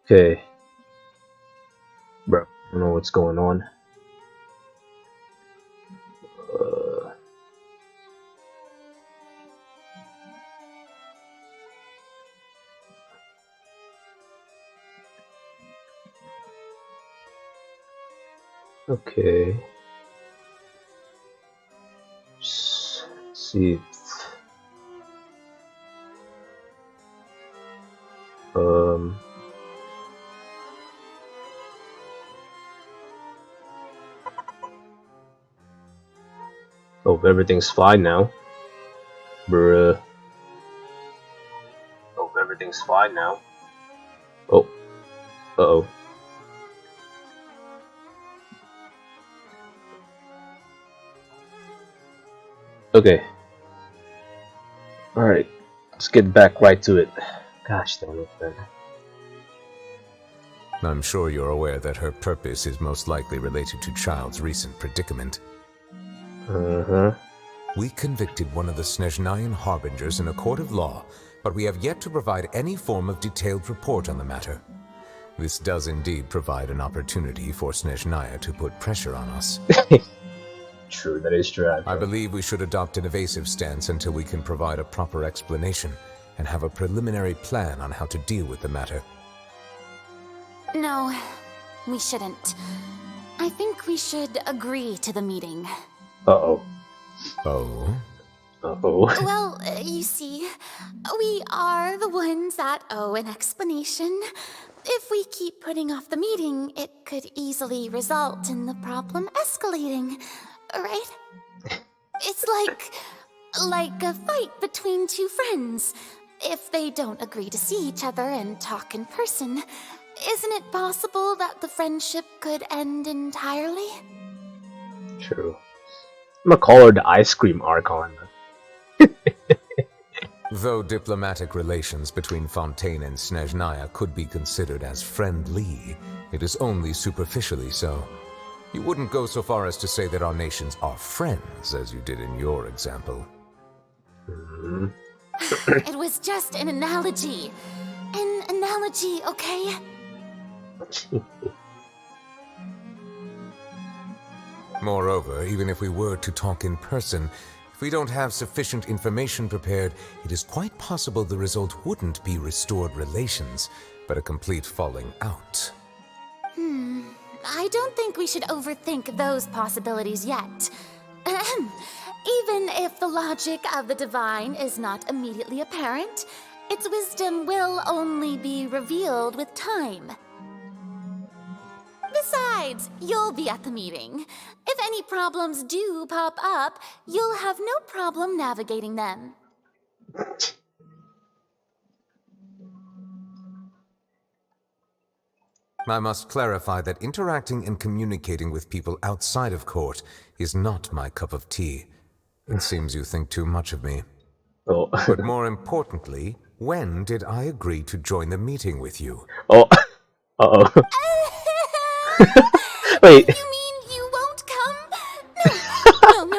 Okay. Bro, I don't know what's going on. Uh, okay. Let's see. Um. Hope everything's fine now. Bruh. Hope everything's fine now. Oh. Uh-oh. Okay. Alright. Let's get back right to it. Gosh dang it, man. I'm sure you're aware that her purpose is most likely related to Child's recent predicament. Uh-huh. We convicted one of the Snezhnayan harbingers in a court of law, but we have yet to provide any form of detailed report on the matter. This does indeed provide an opportunity for Snezhnaya to put pressure on us. True, that is true. I believe we should adopt an evasive stance until we can provide a proper explanation and have a preliminary plan on how to deal with the matter. No, we shouldn't. I think we should agree to the meeting. Uh-oh. Oh? Uh-oh. Well, you see, we are the ones that owe an explanation. If we keep putting off the meeting, it could easily result in the problem escalating, right? It's like a fight between two friends. If they don't agree to see each other and talk in person, isn't it possible that the friendship could end entirely? True. I'm gonna call her the ice cream Archon. Though diplomatic relations between Fontaine and Snezhnaya could be considered as friendly, it is only superficially so. You wouldn't go so far as to say that our nations are friends, as you did in your example. Mm-hmm. It was just an analogy. An analogy, okay? Moreover, even if we were to talk in person, if we don't have sufficient information prepared, it is quite possible the result wouldn't be restored relations, but a complete falling out. I don't think we should overthink those possibilities yet. Ahem. Even if the logic of the divine is not immediately apparent, its wisdom will only be revealed with time. Besides, you'll be at the meeting. If any problems do pop up, you'll have no problem navigating them. I must clarify that interacting and communicating with people outside of court is not my cup of tea. It seems you think too much of me. Oh. But more importantly, when did I agree to join the meeting with you? Oh. Uh-oh. Wait. You mean you won't come?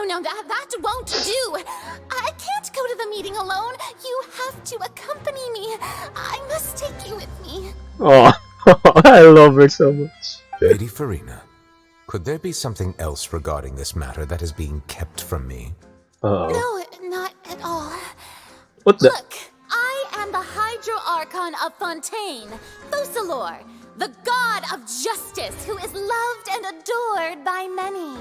No, that won't do. I can't go to the meeting alone. You have to accompany me. I must take you with me. Oh. I love her so much. Lady Farina, could there be something else regarding this matter that is being kept from me? Uh-oh. No, not at all. What the? Look, I am the Hydro Archon of Fontaine, Focalor, the god of justice who is loved and adored by many.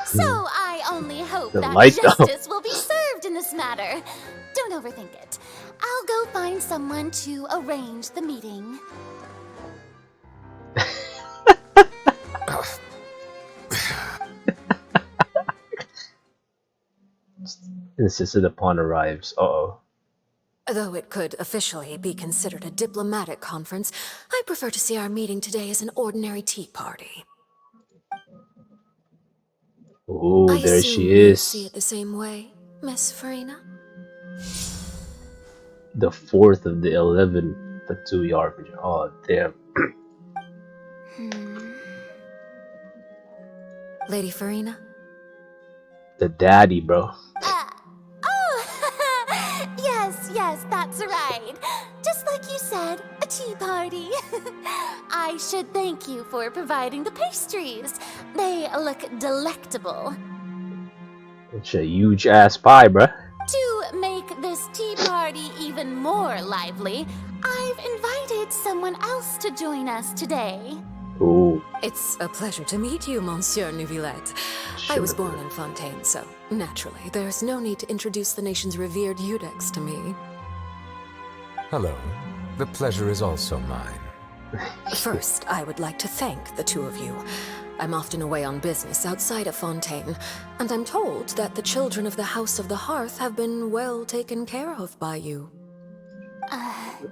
So I only hope The that light justice will be served in this matter. Don't overthink it. I'll go find someone to arrange the meeting. Insisted upon arrives. Uh-oh. Though it could officially be considered a diplomatic conference, I prefer to see our meeting today as an ordinary tea party. Oh, I there assume she you is. see it the same way, Miss Farina? The fourth of the 11 Fatui RPG. Oh, damn. Lady Farina? The daddy, bro. Yes, that's right. Just like you said, a tea party. I should thank you for providing the pastries. They look delectable. It's a huge ass pie, bruh. To make this tea party even more lively, I've invited someone else to join us today. Ooh. It's a pleasure to meet you, Monsieur Neuvillette. I was born in Fontaine, so naturally, there's no need to introduce the nation's revered Eudex to me. Hello. The pleasure is also mine. First, I would like to thank the two of you. I'm often away on business outside of Fontaine, and I'm told that the children of the House of the Hearth have been well taken care of by you. I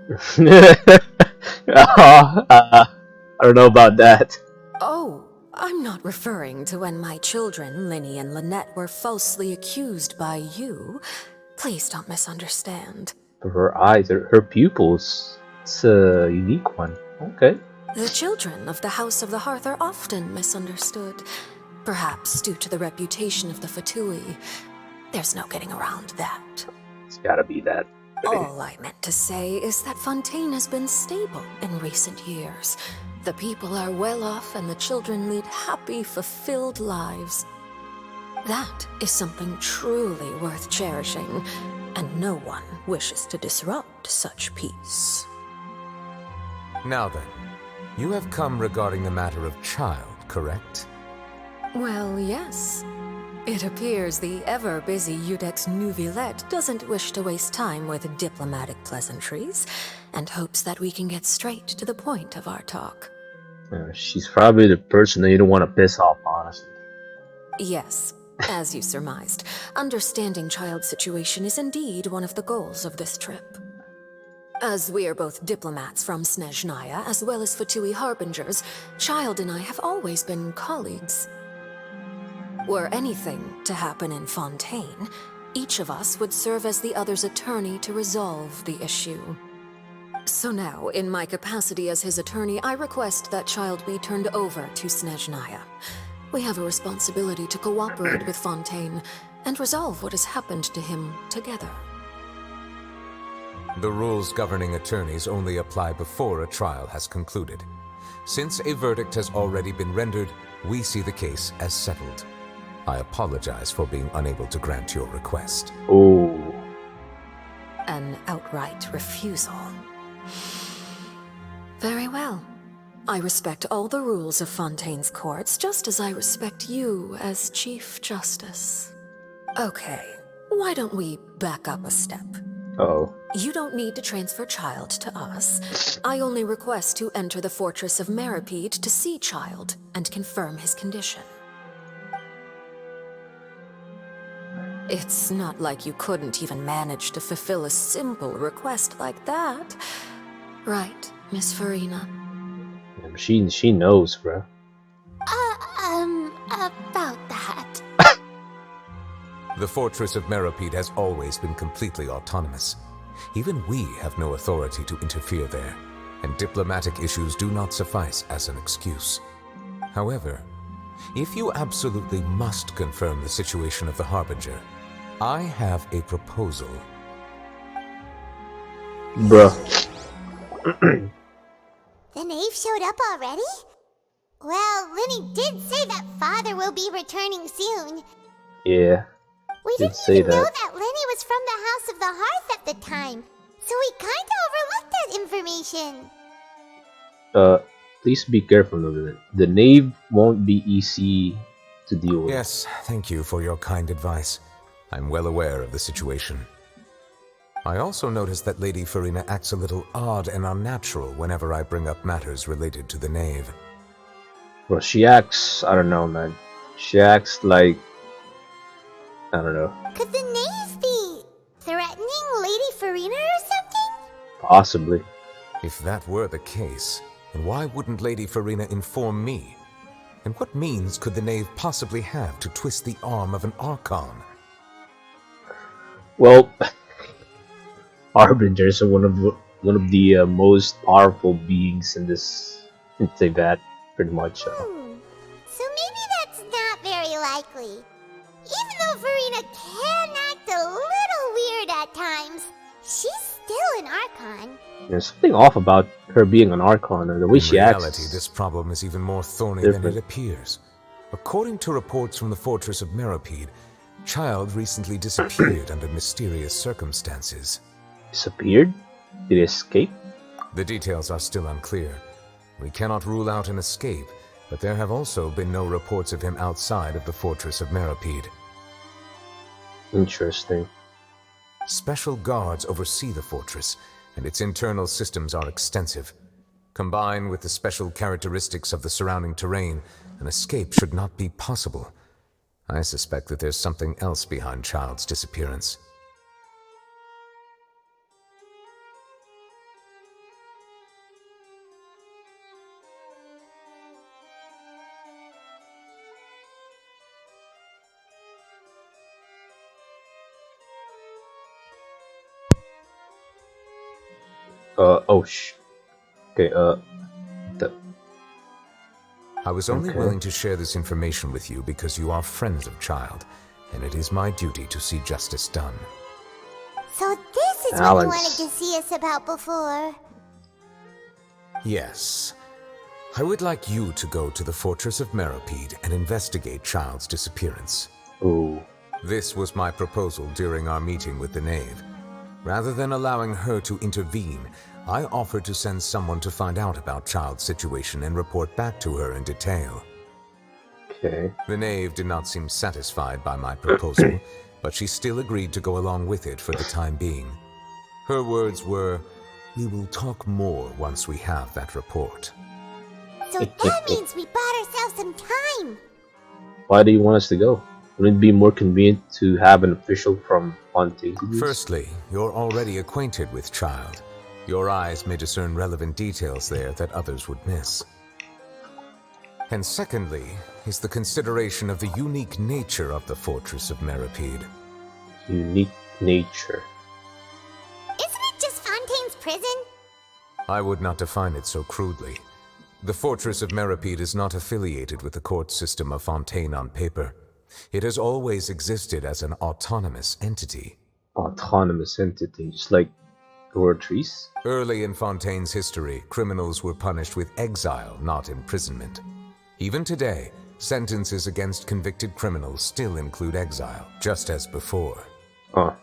don't know about that. Oh, I'm not referring to when my children, Linny and Lynette, were falsely accused by you. Please don't misunderstand. Her eyes, her pupils. It's a unique one. Okay. The children of the House of the Hearth are often misunderstood, perhaps due to the reputation of the Fatui. There's no getting around that. It's gotta be that. All I meant to say is that Fontaine has been stable in recent years. The people are well off and the children lead happy, fulfilled lives. That is something truly worth cherishing, and no one wishes to disrupt such peace. Now then, you have come regarding the matter of child, correct? Well, yes. It appears the ever-busy Eudex Neuvillette doesn't wish to waste time with diplomatic pleasantries, and hopes that we can get straight to the point of our talk. She's probably the person that you don't want to piss off, honestly. Yes, as you surmised, understanding Child's situation is indeed one of the goals of this trip. As we are both diplomats from Snezhnaya, as well as Fatui harbingers, Child and I have always been colleagues. Were anything to happen in Fontaine, each of us would serve as the other's attorney to resolve the issue. So now, in my capacity as his attorney, I request that Child be turned over to Snezhnaya. We have a responsibility to cooperate with Fontaine and resolve what has happened to him together. The rules governing attorneys only apply before a trial has concluded. Since a verdict has already been rendered, we see the case as settled. I apologize for being unable to grant your request. Oh. An outright refusal. Very well. I respect all the rules of Fontaine's courts, just as I respect you as Chief Justice. Okay, why don't we back up a step? Oh. You don't need to transfer Child to us. I only request to enter the fortress of Meropide to see Child and confirm his condition. It's not like you couldn't even manage to fulfill a simple request like that. Right, Miss Farina? She knows, bro. About that. The fortress of Meropide has always been completely autonomous. Even we have no authority to interfere there, and diplomatic issues do not suffice as an excuse. However, if you absolutely must confirm the situation of the Harbinger, I have a proposal. Bruh. The knave showed up already? Well, Linny did say that father will be returning soon. Yeah. We Did didn't say even know that. that Linny was from the House of the Hearth at the time, so we kinda overlooked that information. Please be careful of it. The knave won't be easy to deal with. Yes, thank you for your kind advice. I'm well aware of the situation. I also noticed that Lady Farina acts a little odd and unnatural whenever I bring up matters related to the knave. Bro, she acts, I don't know, man. She acts like, I don't know. Could the knave be threatening Lady Farina or something? Possibly. If that were the case, then why wouldn't Lady Farina inform me? And what means could the knave possibly have to twist the arm of an Archon? Well, Harbingers are one of the most powerful beings in this. I'd say that pretty much. So maybe that's not very likely. Even though Farina can act a little weird at times, she's still an Archon. There's something off about her being an Archon, and the way In she reality, acts. this problem is even more thorny than Different. it appears. According to reports from the fortress of Meropide, Child recently disappeared under mysterious circumstances. Disappeared? Did he escape? The details are still unclear. We cannot rule out an escape, but there have also been no reports of him outside of the fortress of Meropide. Interesting. Special guards oversee the fortress, and its internal systems are extensive. Combined with the special characteristics of the surrounding terrain, an escape should not be possible. I suspect that there's something else behind Child's disappearance. Okay, the, I was only Okay. willing to share this information with you because you are friends of Child, and it is my duty to see justice done. So this is what Balance. you wanted to see us about before. Yes. I would like you to go to the fortress of Meropide and investigate Child's disappearance. ooh, This was my proposal during our meeting with the Knave. Rather than allowing her to intervene, I offered to send someone to find out about Child's situation and report back to her in detail. okay. The Knave did not seem satisfied by my proposal, but she still agreed to go along with it for the time being. Her words were, "We will talk more once we have that report." So that means we bought ourselves some time. Why do you want us to go? Wouldn't it be more convenient to have an official from Fontaine? Firstly, you're already acquainted with Child. Your eyes may discern relevant details there that others would miss. And secondly, is the consideration of the unique nature of the fortress of Meropide. Unique nature. Isn't it just Fontaine's prison? I would not define it so crudely. The fortress of Meropide is not affiliated with the court system of Fontaine on paper. It has always existed as an autonomous entity. Autonomous entity, just like Trees. Early in Fontaine's history, criminals were punished with exile, not imprisonment. Even today, sentences against convicted criminals still include exile, just as before. Huh.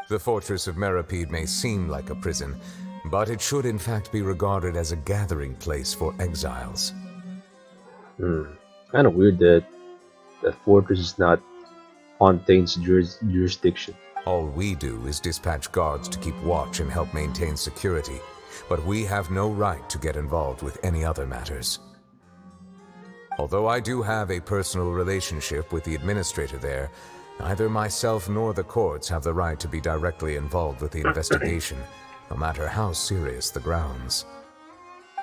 The fortress of Meropide may seem like a prison, but it should in fact be regarded as a gathering place for exiles. Kind of weird that the fortress is not Fontaine's jurisdiction. All we do is dispatch guards to keep watch and help maintain security, but we have no right to get involved with any other matters. Although I do have a personal relationship with the administrator there, neither myself nor the courts have the right to be directly involved with the investigation, no matter how serious the grounds.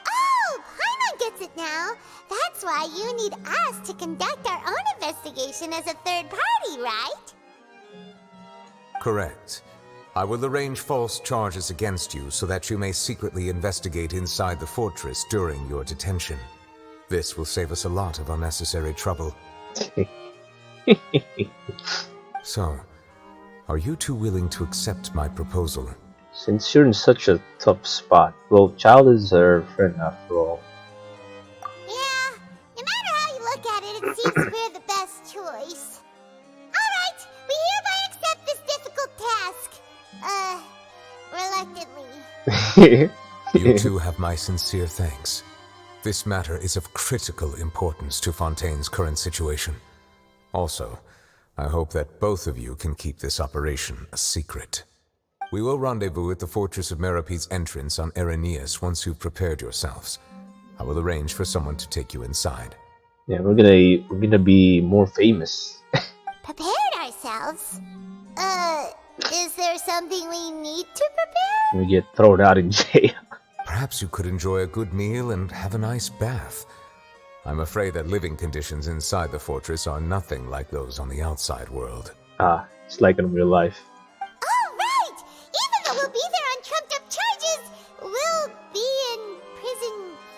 Oh, Paimon gets it now. That's why you need us to conduct our own investigation as a third party, right? Correct. I will arrange false charges against you so that you may secretly investigate inside the fortress during your detention. This will save us a lot of unnecessary trouble. So, are you two willing to accept my proposal? Since you're in such a tough spot, well, Child is her friend after all. Yeah, no matter how you look at it, it seems we're the best choice. Alright, we hereby accept this difficult task. Reluctantly. You two have my sincere thanks. This matter is of critical importance to Fontaine's current situation. Also, I hope that both of you can keep this operation a secret. We will rendezvous at the Fortress of Meropide's entrance on Erinius once you've prepared yourselves. I will arrange for someone to take you inside. Yeah, we're gonna be more famous. Prepared ourselves? Is there something we need to prepare? We get thrown out in jail. Perhaps you could enjoy a good meal and have a nice bath. I'm afraid that living conditions inside the fortress are nothing like those on the outside world. It's like in real life. Oh, right! Even though we'll be there on trumped up charges, we'll be in prison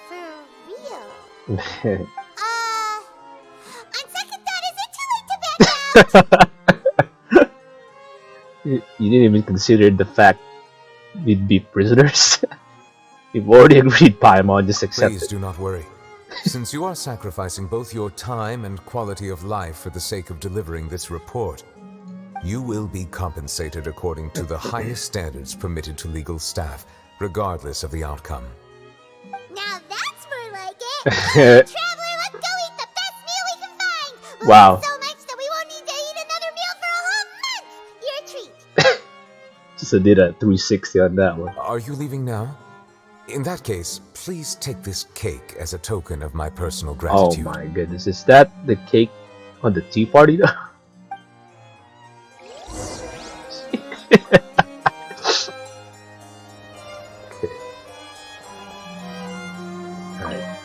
for real. On second thought, is it too late to back out? You didn't even consider the fact we'd be prisoners. We've already agreed, Paimon. Just accept Please it. do not worry. Since you are sacrificing both your time and quality of life for the sake of delivering this report, you will be compensated according to the highest standards permitted to legal staff, regardless of the outcome. Now that's more like it. Hey, Traveler, let's go eat the best meal we can find. We'll Wow. eat so much that we won't need to eat another meal for a whole month. You're a treat. Just did a 360 on that one. Are you leaving now? In that case, please take this cake as a token of my personal Oh gratitude. my goodness, is that the cake on the tea party though? Alright.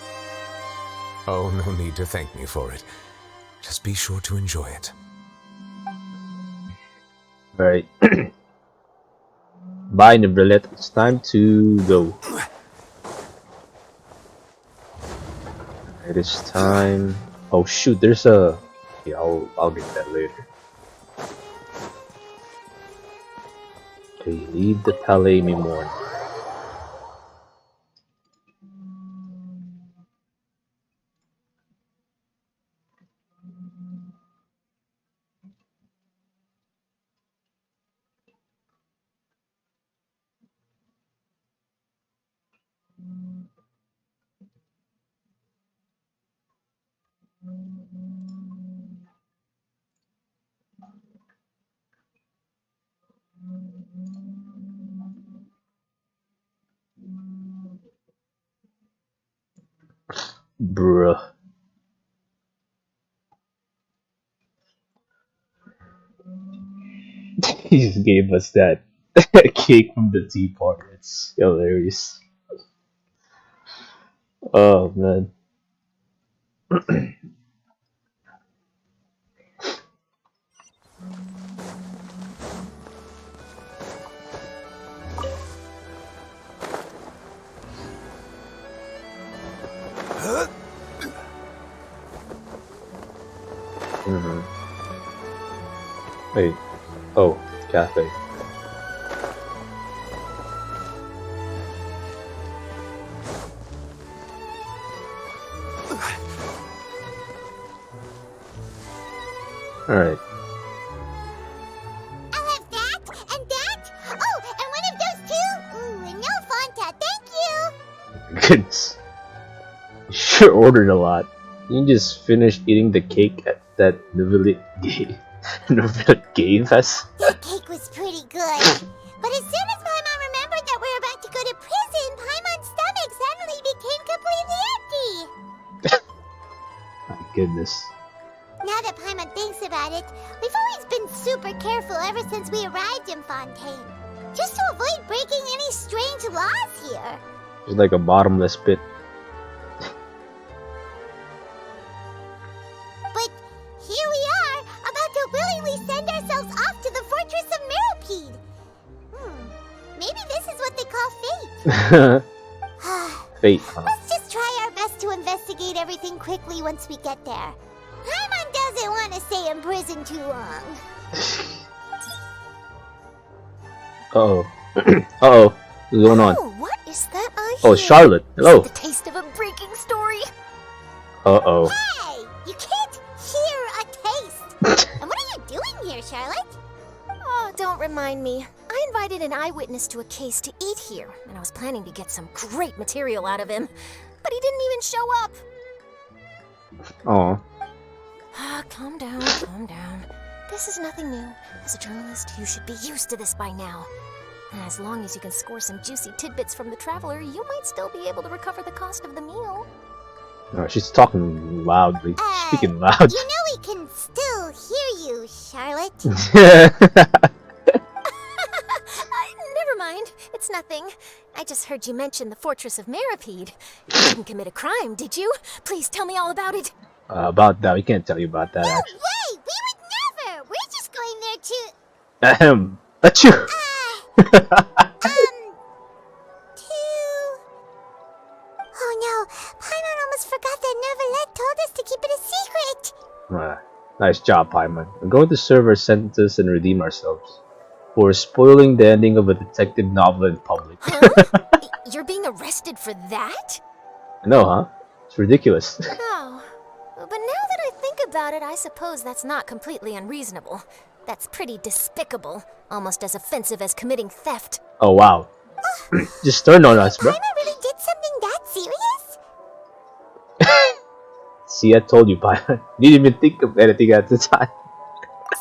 Oh, no need to thank me for it. Just be sure to enjoy it. Alright. Bye, Neverlet. It's time to go. It is time. Oh shoot, there's a. Yeah, I'll get that later. Okay, leave the Palais Mimorn. Bruh. He just gave us that cake from the tea party. It's hilarious. Oh man. Mhm. Wait. Oh, cafe. Alright. I'll have that and that. Oh, and one of those two. Ooh, and no Fanta. Thank you. Goodness. You sure ordered a lot. You just finished eating the cake that Neverlet gave. Neverlet gave us. That cake was pretty good. But as soon as Paimon remembered that we were about to go to prison, Paimon's stomach suddenly became completely empty. My goodness. Now that Paimon thinks about it, we've always been super careful ever since we arrived in Fontaine. Just to avoid breaking any strange laws here. It's like a bottomless pit. But here we are, about to willingly send ourselves off to the fortress of Meropide. Maybe this is what they call fate. Fate, huh? Let's just try our best to investigate everything quickly once we get there. Paimon doesn't want to stay in prison too long. Uh-oh. Uh-oh. What's going on? Oh, what is that I Oh, hear? Charlotte. Hello. Is it the taste of a breaking story? Uh-oh. Hey, you can't hear a taste. And what are you doing here, Charlotte? Oh, don't remind me. I invited an eyewitness to a case to eat here, and I was planning to get some great material out of him. But he didn't even show up. Aw. Calm down, calm down. This is nothing new. As a journalist, you should be used to this by now. And as long as you can score some juicy tidbits from the traveler, you might still be able to recover the cost of the meal. Oh, she's talking loudly. Speaking loud. You know we can still hear you, Charlotte. Never mind. It's nothing. I just heard you mention the fortress of Meropide. You didn't commit a crime, did you? Please tell me all about it. About that, we can't tell you about that, No actually. way! We would never! We're just going there to... Ahem. That's you. to... Oh no, Paimon almost forgot that Neverlet told us to keep it a secret! Nice job, Paimon. We're going to serve our sentences and redeem ourselves. for spoiling the ending of a detective novel in public. Huh? You're being arrested for that? No, huh? It's ridiculous. Oh. But now that I think about it, I suppose that's not completely unreasonable. That's pretty despicable. Almost as offensive as committing theft. Oh wow. Just turned on us, bro. Paimon really did something that serious? See, I told you, Paimon. Didn't even think of anything at the time.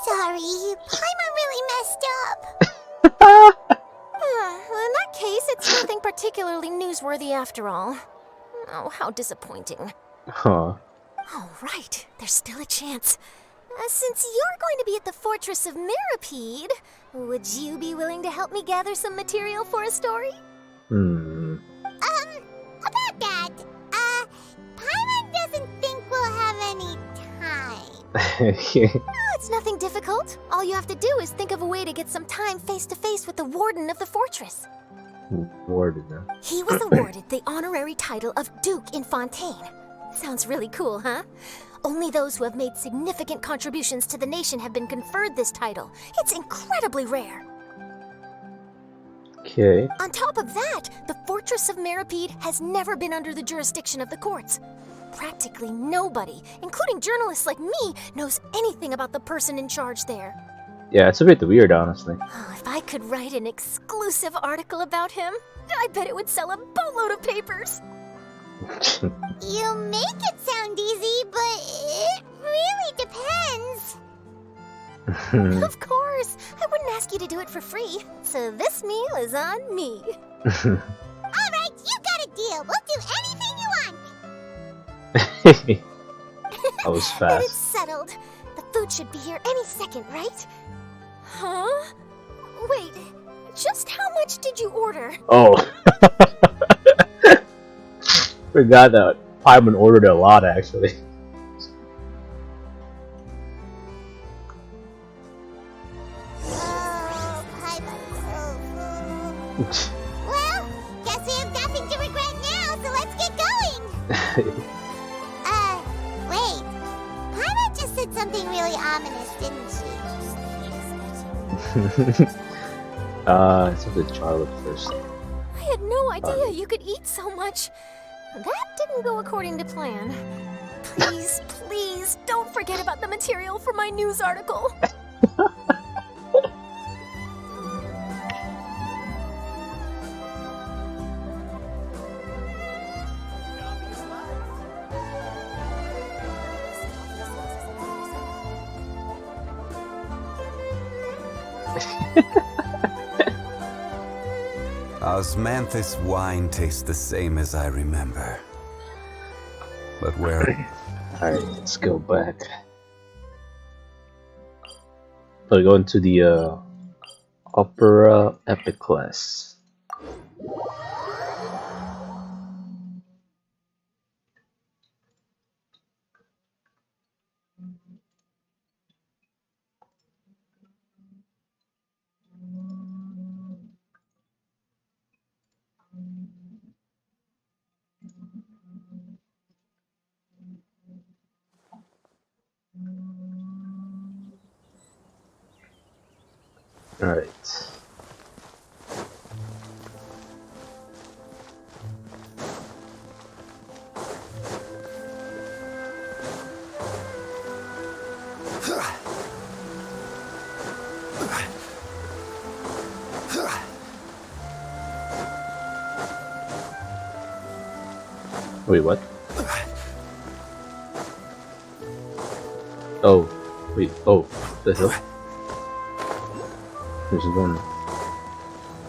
Sorry, Paimon really messed up. Well, in that case, it's nothing particularly newsworthy after all. Oh, how disappointing. Huh. Oh, right. There's still a chance. Since you're going to be at the Fortress of Meropide, would you be willing to help me gather some material for a story? About that, Paimon doesn't think we'll have any time. Oh, it's nothing difficult. All you have to do is think of a way to get some time face to face with the warden of the fortress. Warden, huh? He was awarded the honorary title of Duke in Fontaine. Sounds really cool, huh? Only those who have made significant contributions to the nation have been conferred this title. It's incredibly rare. Okay. On top of that, the Fortress of Meropide has never been under the jurisdiction of the courts. Practically nobody, including journalists like me, knows anything about the person in charge there. Yeah, it's a bit weird, honestly. Oh, if I could write an exclusive article about him, I bet it would sell a boatload of papers. You make it sound easy, but it really depends. Of course, I wouldn't ask you to do it for free, so this meal is on me. Alright, you got a deal. We'll do anything you want. That was Then it's fast. settled. The food should be here any second, right? Huh? Wait, just how much did you order? Oh. Forgot that Paimon ordered a lot, actually. Oh, Paimon's so full. Well, guess we have nothing to regret now, so let's get going. Wait. Paimon just said something really ominous, didn't she? It's a good child at first. I had no idea you could eat so much. That didn't go according to plan. Please, please, don't forget about the material for my news article. Osmanthus wine tastes the same as I remember. But where... Alright, let's go back. So go into the Opera Epic class. Alright. Wait, what? Oh, wait, oh, the hell? There's one.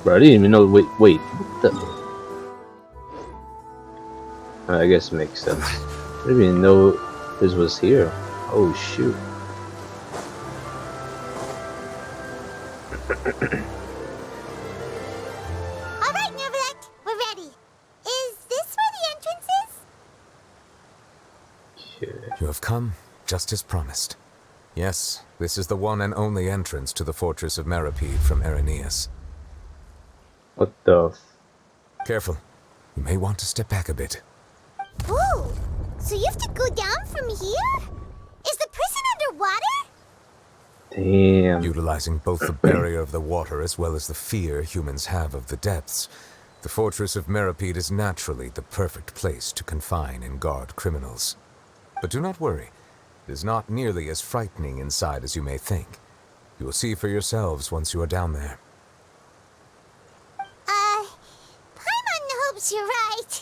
Bro, I didn't even know. Wait, what the? I guess it makes sense. I didn't even know this was here. Oh shoot. Alright, Neverlect, we're ready. Is this where the entrance is? You have come, just as promised. Yes, this is the one and only entrance to the Fortress of Meropide from Irenaeus. What the? Careful. You may want to step back a bit. Ooh, so you have to go down from here? Is the prison underwater? Damn. Utilizing both the barrier of the water as well as the fear humans have of the depths, the fortress of Meropide is naturally the perfect place to confine and guard criminals. But do not worry, it is not nearly as frightening inside as you may think. You will see for yourselves once you are down there. Paimon hopes you're right.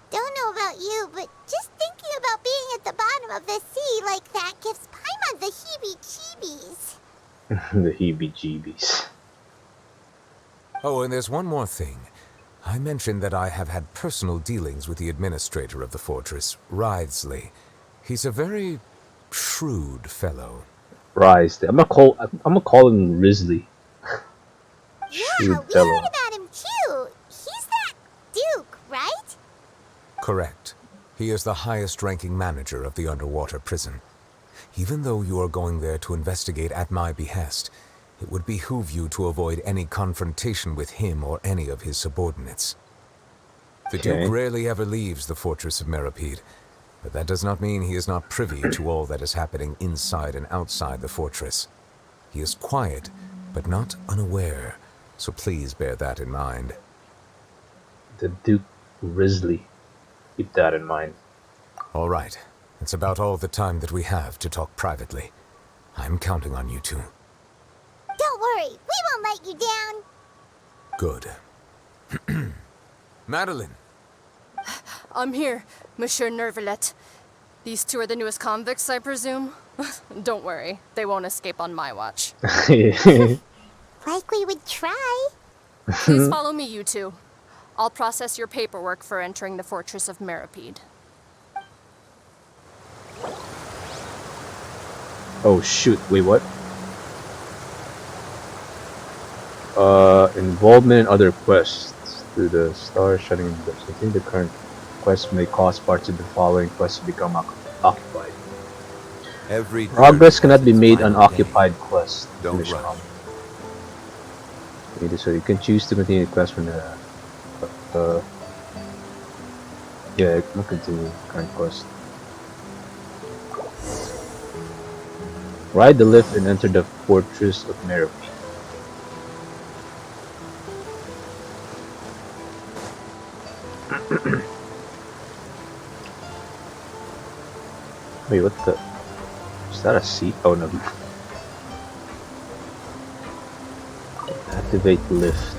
Don't know about you, but just thinking about being at the bottom of the sea like that gives Paimon the heebie-jeebies. The heebie-jeebies. Oh, and there's one more thing. I mentioned that I have had personal dealings with the administrator of the fortress, Wriothesley. He's a very shrewd fellow. Rise. I'm gonna call him Risley. Yeah, Shrewd we fellow. heard about him too. He's that Duke, right? Correct. He is the highest-ranking manager of the underwater prison. Even though you are going there to investigate at my behest, it would behoove you to avoid any confrontation with him or any of his subordinates. The Duke rarely ever leaves the fortress of Meropide, but that does not mean he is not privy to all that is happening inside and outside the fortress. He is quiet, but not unaware, so please bear that in mind. The Duke Risley. Keep that in mind. All right. It's about all the time that we have to talk privately. I'm counting on you two. Don't worry, we won't let you down. Good. Madeline! I'm here, Monsieur Nervalet. These two are the newest convicts, I presume? Don't worry, they won't escape on my watch. Like we would try. Please follow me, you two. I'll process your paperwork for entering the fortress of Meropide. Oh shoot, wait, what? Involvement in other quests through the star shining depths. I think the current quest may cause parts of the following quests to become occupied. Every Progress cannot be journey made has on its final occupied day. quests. Don't Finish rush. them. Okay, so you can choose to continue the quest from the yeah, I'm gonna continue current quest. Ride the lift and enter the fortress of Meropide. Wait, what the? Is that a seat? Oh no. Activate lift.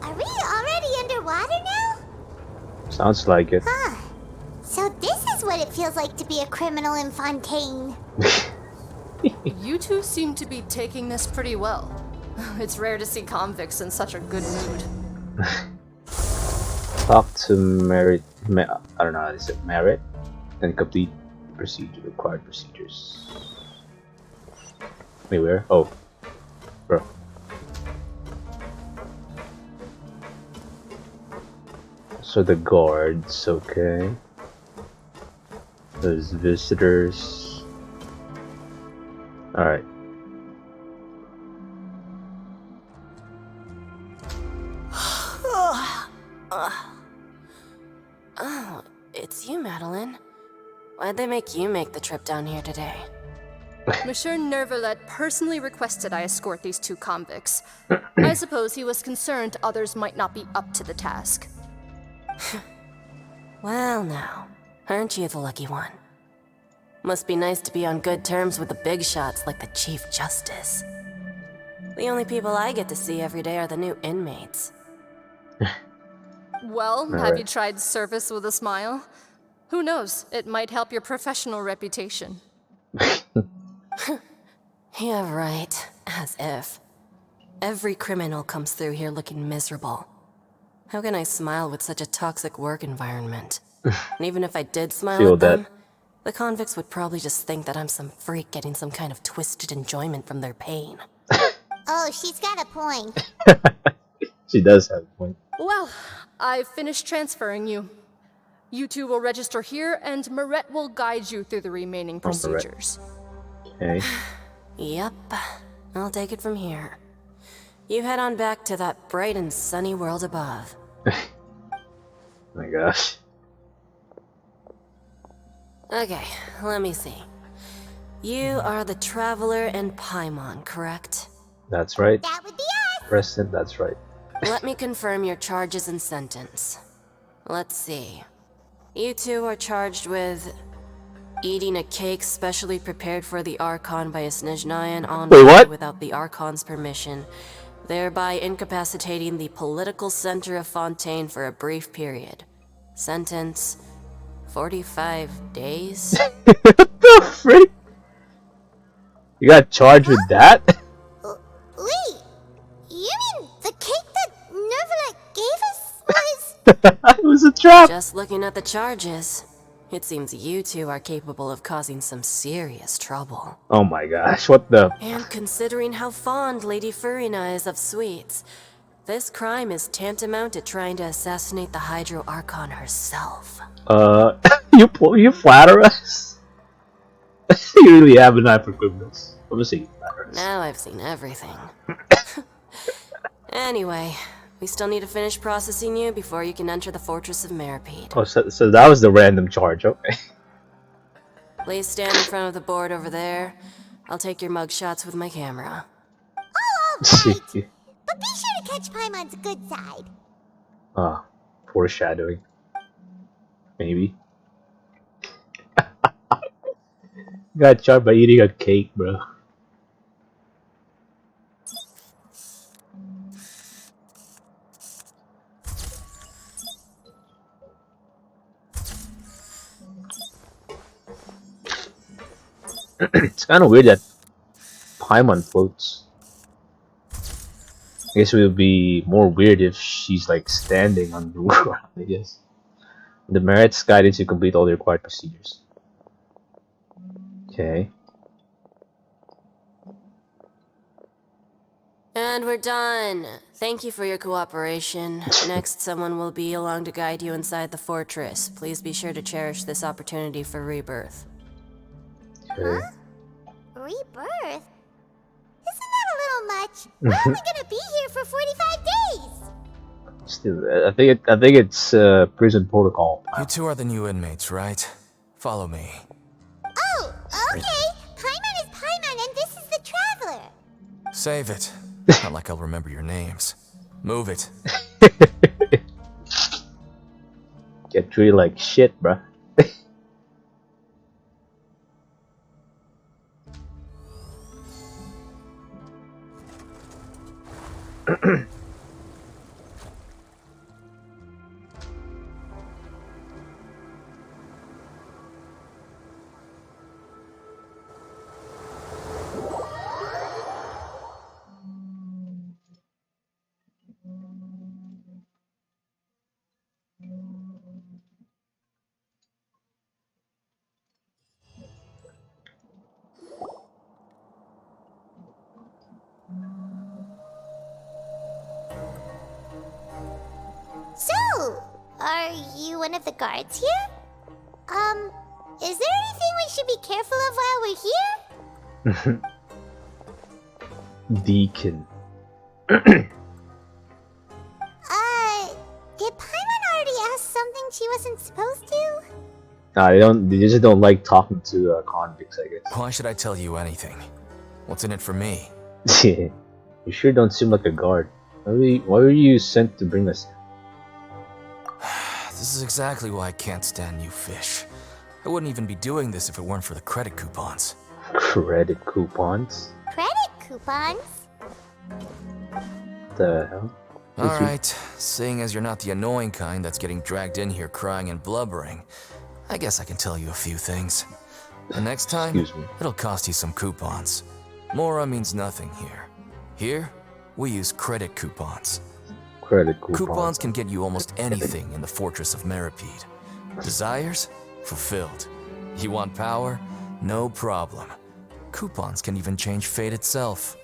Are we already underwater now? Sounds like it. Huh. So this is what it feels like to be a criminal in Fontaine. You two seem to be taking this pretty well. It's rare to see convicts in such a good mood. Talk to Merit. I don't know how to say Merit. Then complete required procedures. Wait, where? Oh, bro. So the guards, okay. There's visitors. All right. Oh, it's you, Madeline. Why'd they make you make the trip down here today? Monsieur Nervalet personally requested I escort these two convicts. I suppose he was concerned others might not be up to the task. Well, now, aren't you the lucky one? Must be nice to be on good terms with the big shots like the Chief Justice. The only people I get to see every day are the new inmates. Well, have right. you tried service with a smile? Who knows, it might help your professional reputation. Yeah, right. As if. Every criminal comes through here looking miserable. How can I smile with such a toxic work environment? And even if I did smile Feel at them, that. the convicts would probably just think that I'm some freak getting some kind of twisted enjoyment from their pain. Oh, she's got a point. She does have a point. Well, I've finished transferring you. You two will register here, and Moret will guide you through the remaining Oh, Moret. procedures. Okay. Yep, I'll take it from here. You head on back to that bright and sunny world above. my gosh. Okay, let me see. You are the Traveler and Paimon, correct? That's right. That would be us. President, that's right. Let me confirm your charges and sentence. Let's see. You two are charged with eating a cake specially prepared for the Archon by a Snezhnayan Wait, what? without the Archon's permission, thereby incapacitating the political center of Fontaine for a brief period. Sentence: 45 days? What the frick? You got charged with that? Wait, you mean the cake that Nervalet gave us was... It was a trap. Just looking at the charges, it seems you two are capable of causing some serious trouble. Oh my gosh, what the? And considering how fond Lady Furina is of sweets, this crime is tantamount to trying to assassinate the Hydro Archon herself. You flatter us? You really have an eye for goodness. I'm gonna say you flatter us. Now I've seen everything. Anyway, we still need to finish processing you before you can enter the Fortress of Meropide. Oh, so that was the random charge, okay. Please stand in front of the board over there. I'll take your mug shots with my camera. Oh, alright. But be sure to catch Paimon's good side. Ah, foreshadowing. Maybe. Got charged by eating a cake, bro. It's kind of weird that Paimon floats. I guess it would be more weird if she's like standing on the ground, I guess. The merits guidance to complete all the required procedures. Okay. And we're done. Thank you for your cooperation. Next, someone will be along to guide you inside the fortress. Please be sure to cherish this opportunity for rebirth. Okay. Huh? Rebirth? Isn't that a little much? We're only gonna be here for 45 days! Still, I think it's prison protocol. You two are the new inmates, right? Follow me. Oh, okay! Paimon is Paimon and this is the Traveler! Save it. Not like I'll remember your names. Move it. Get treated like shit, bruh. So, are you one of the guards here? Is there anything we should be careful of while we're here? Deacon. Did Paimon already ask something she wasn't supposed to? Nah, they just don't like talking to convicts, I guess. Why should I tell you anything? What's in it for me? You sure don't seem like a guard. Why were you sent to bring us? This is exactly why I can't stand you fish. I wouldn't even be doing this if it weren't for the credit coupons. Credit coupons? Credit coupons? The hell? Alright, seeing as you're not the annoying kind that's getting dragged in here crying and blubbering, I guess I can tell you a few things. The next time, Excuse me. it'll cost you some coupons. Mora means nothing here. Here, we use credit coupons. Credit coupons. Coupons can get you almost anything in the Fortress of Meropide. Desires? Fulfilled. You want power? No problem. Coupons can even change fate itself.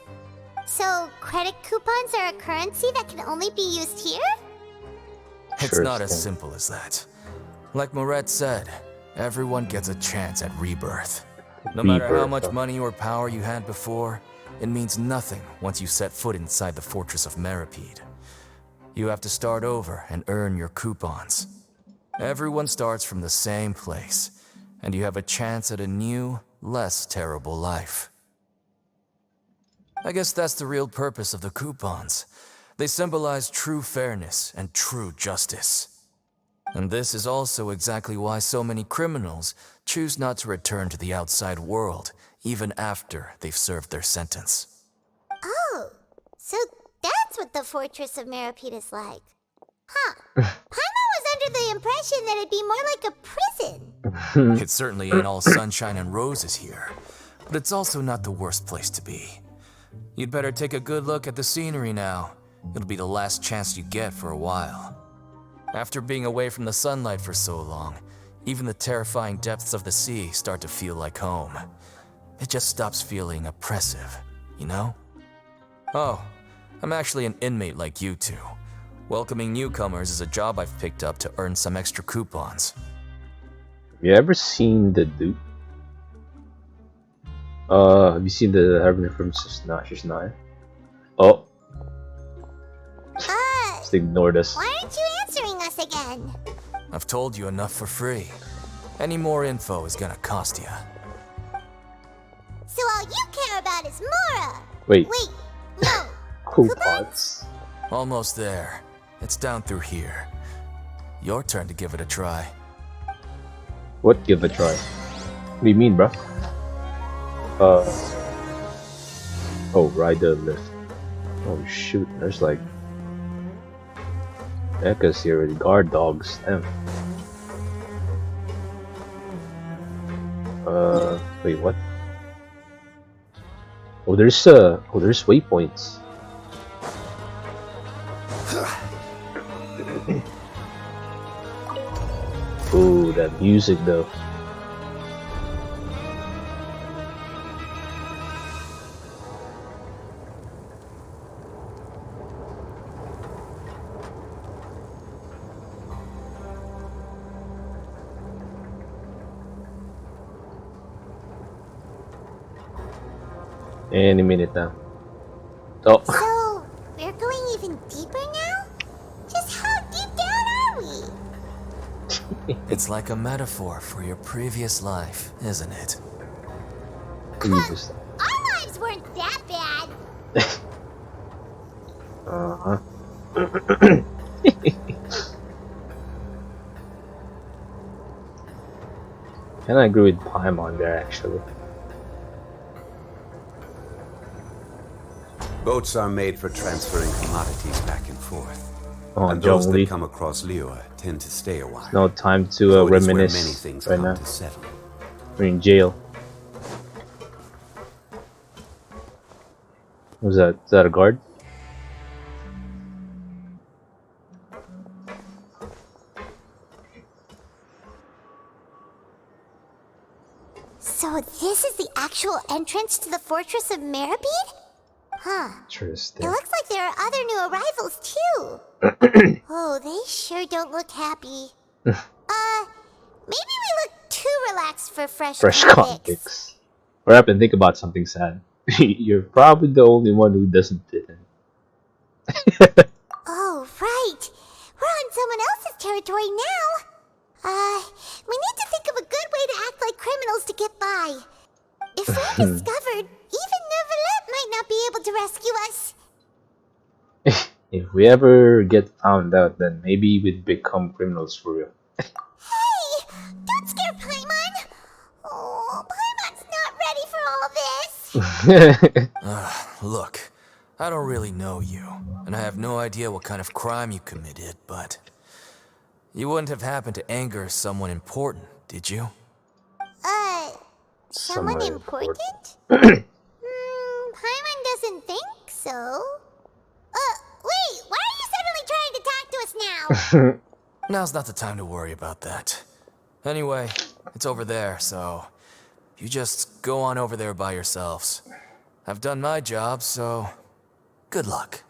So, credit coupons are a currency that can only be used here? It's Sure not as thing. simple as that. Like Moret said, everyone gets a chance at rebirth. No matter how Rebirth, much huh? money or power you had before, it means nothing once you set foot inside the Fortress of Meropide. You have to start over and earn your coupons. Everyone starts from the same place, and you have a chance at a new, less terrible life. I guess that's the real purpose of the coupons. They symbolize true fairness and true justice. And this is also exactly why so many criminals choose not to return to the outside world, even after they've served their sentence. Oh, so that's what the Fortress of Meropide is like. Huh. Paimon was under the impression that it'd be more like a prison. It certainly ain't all sunshine and roses here, but it's also not the worst place to be. You'd better take a good look at the scenery now. It'll be the last chance you get for a while. After being away from the sunlight for so long, even the terrifying depths of the sea start to feel like home. It just stops feeling oppressive, you know? Oh, I'm actually an inmate like you two. Welcoming newcomers is a job I've picked up to earn some extra coupons. Have you ever seen the Duke? Have you seen the Harbinger from Snezhnaya? Oh. Just ignore this. Why aren't you answering us again? I've told you enough for free. Any more info is gonna cost you. So all you care about is Mora. Wait, no. coupons? Almost there. It's down through here. Your turn to give it a try. What give a try? What do you mean, bro? Oh, ride the lift. Oh shoot, there's like Ekkas here with guard dogs. Damn. Wait, what? Oh, there's waypoints. Ooh, that music though. Any minute now. Oh. So, we're going even deeper now? Just how deep down are we? It's like a metaphor for your previous life, isn't it? Previous. Our lives weren't that bad. Uh-huh. Can I agree with Paimon there actually? Boats are made for transferring commodities back and forth. Oh, And those Zhongli. that come across Liyue tend to stay a while. No time to So it is where many reminisce things right come now. to settle. We're in jail. Was that? Is that a guard? So this is the actual entrance to the Fortress of Meropide? Huh. Interesting. It looks like there are other new arrivals too. Oh, they sure don't look happy. Maybe we look too relaxed for fresh convicts. What happened? Think about something sad. You're probably the only one who doesn't fit in. Oh, right. We're on someone else's territory now. We need to think of a good way to act like criminals to get by. If we're discovered, even Neuvillette might not be able to rescue us. If we ever get found out, then maybe we'd become criminals for real. Hey! Don't scare Paimon! Oh, Paimon's not ready for all this. Look, I don't really know you, and I have no idea what kind of crime you committed, but you wouldn't have happened to anger someone important, did you? Someone important? Paimon doesn't think so. Wait, why are you suddenly trying to talk to us now? Now's not the time to worry about that. Anyway, it's over there, so you just go on over there by yourselves. I've done my job, so good luck.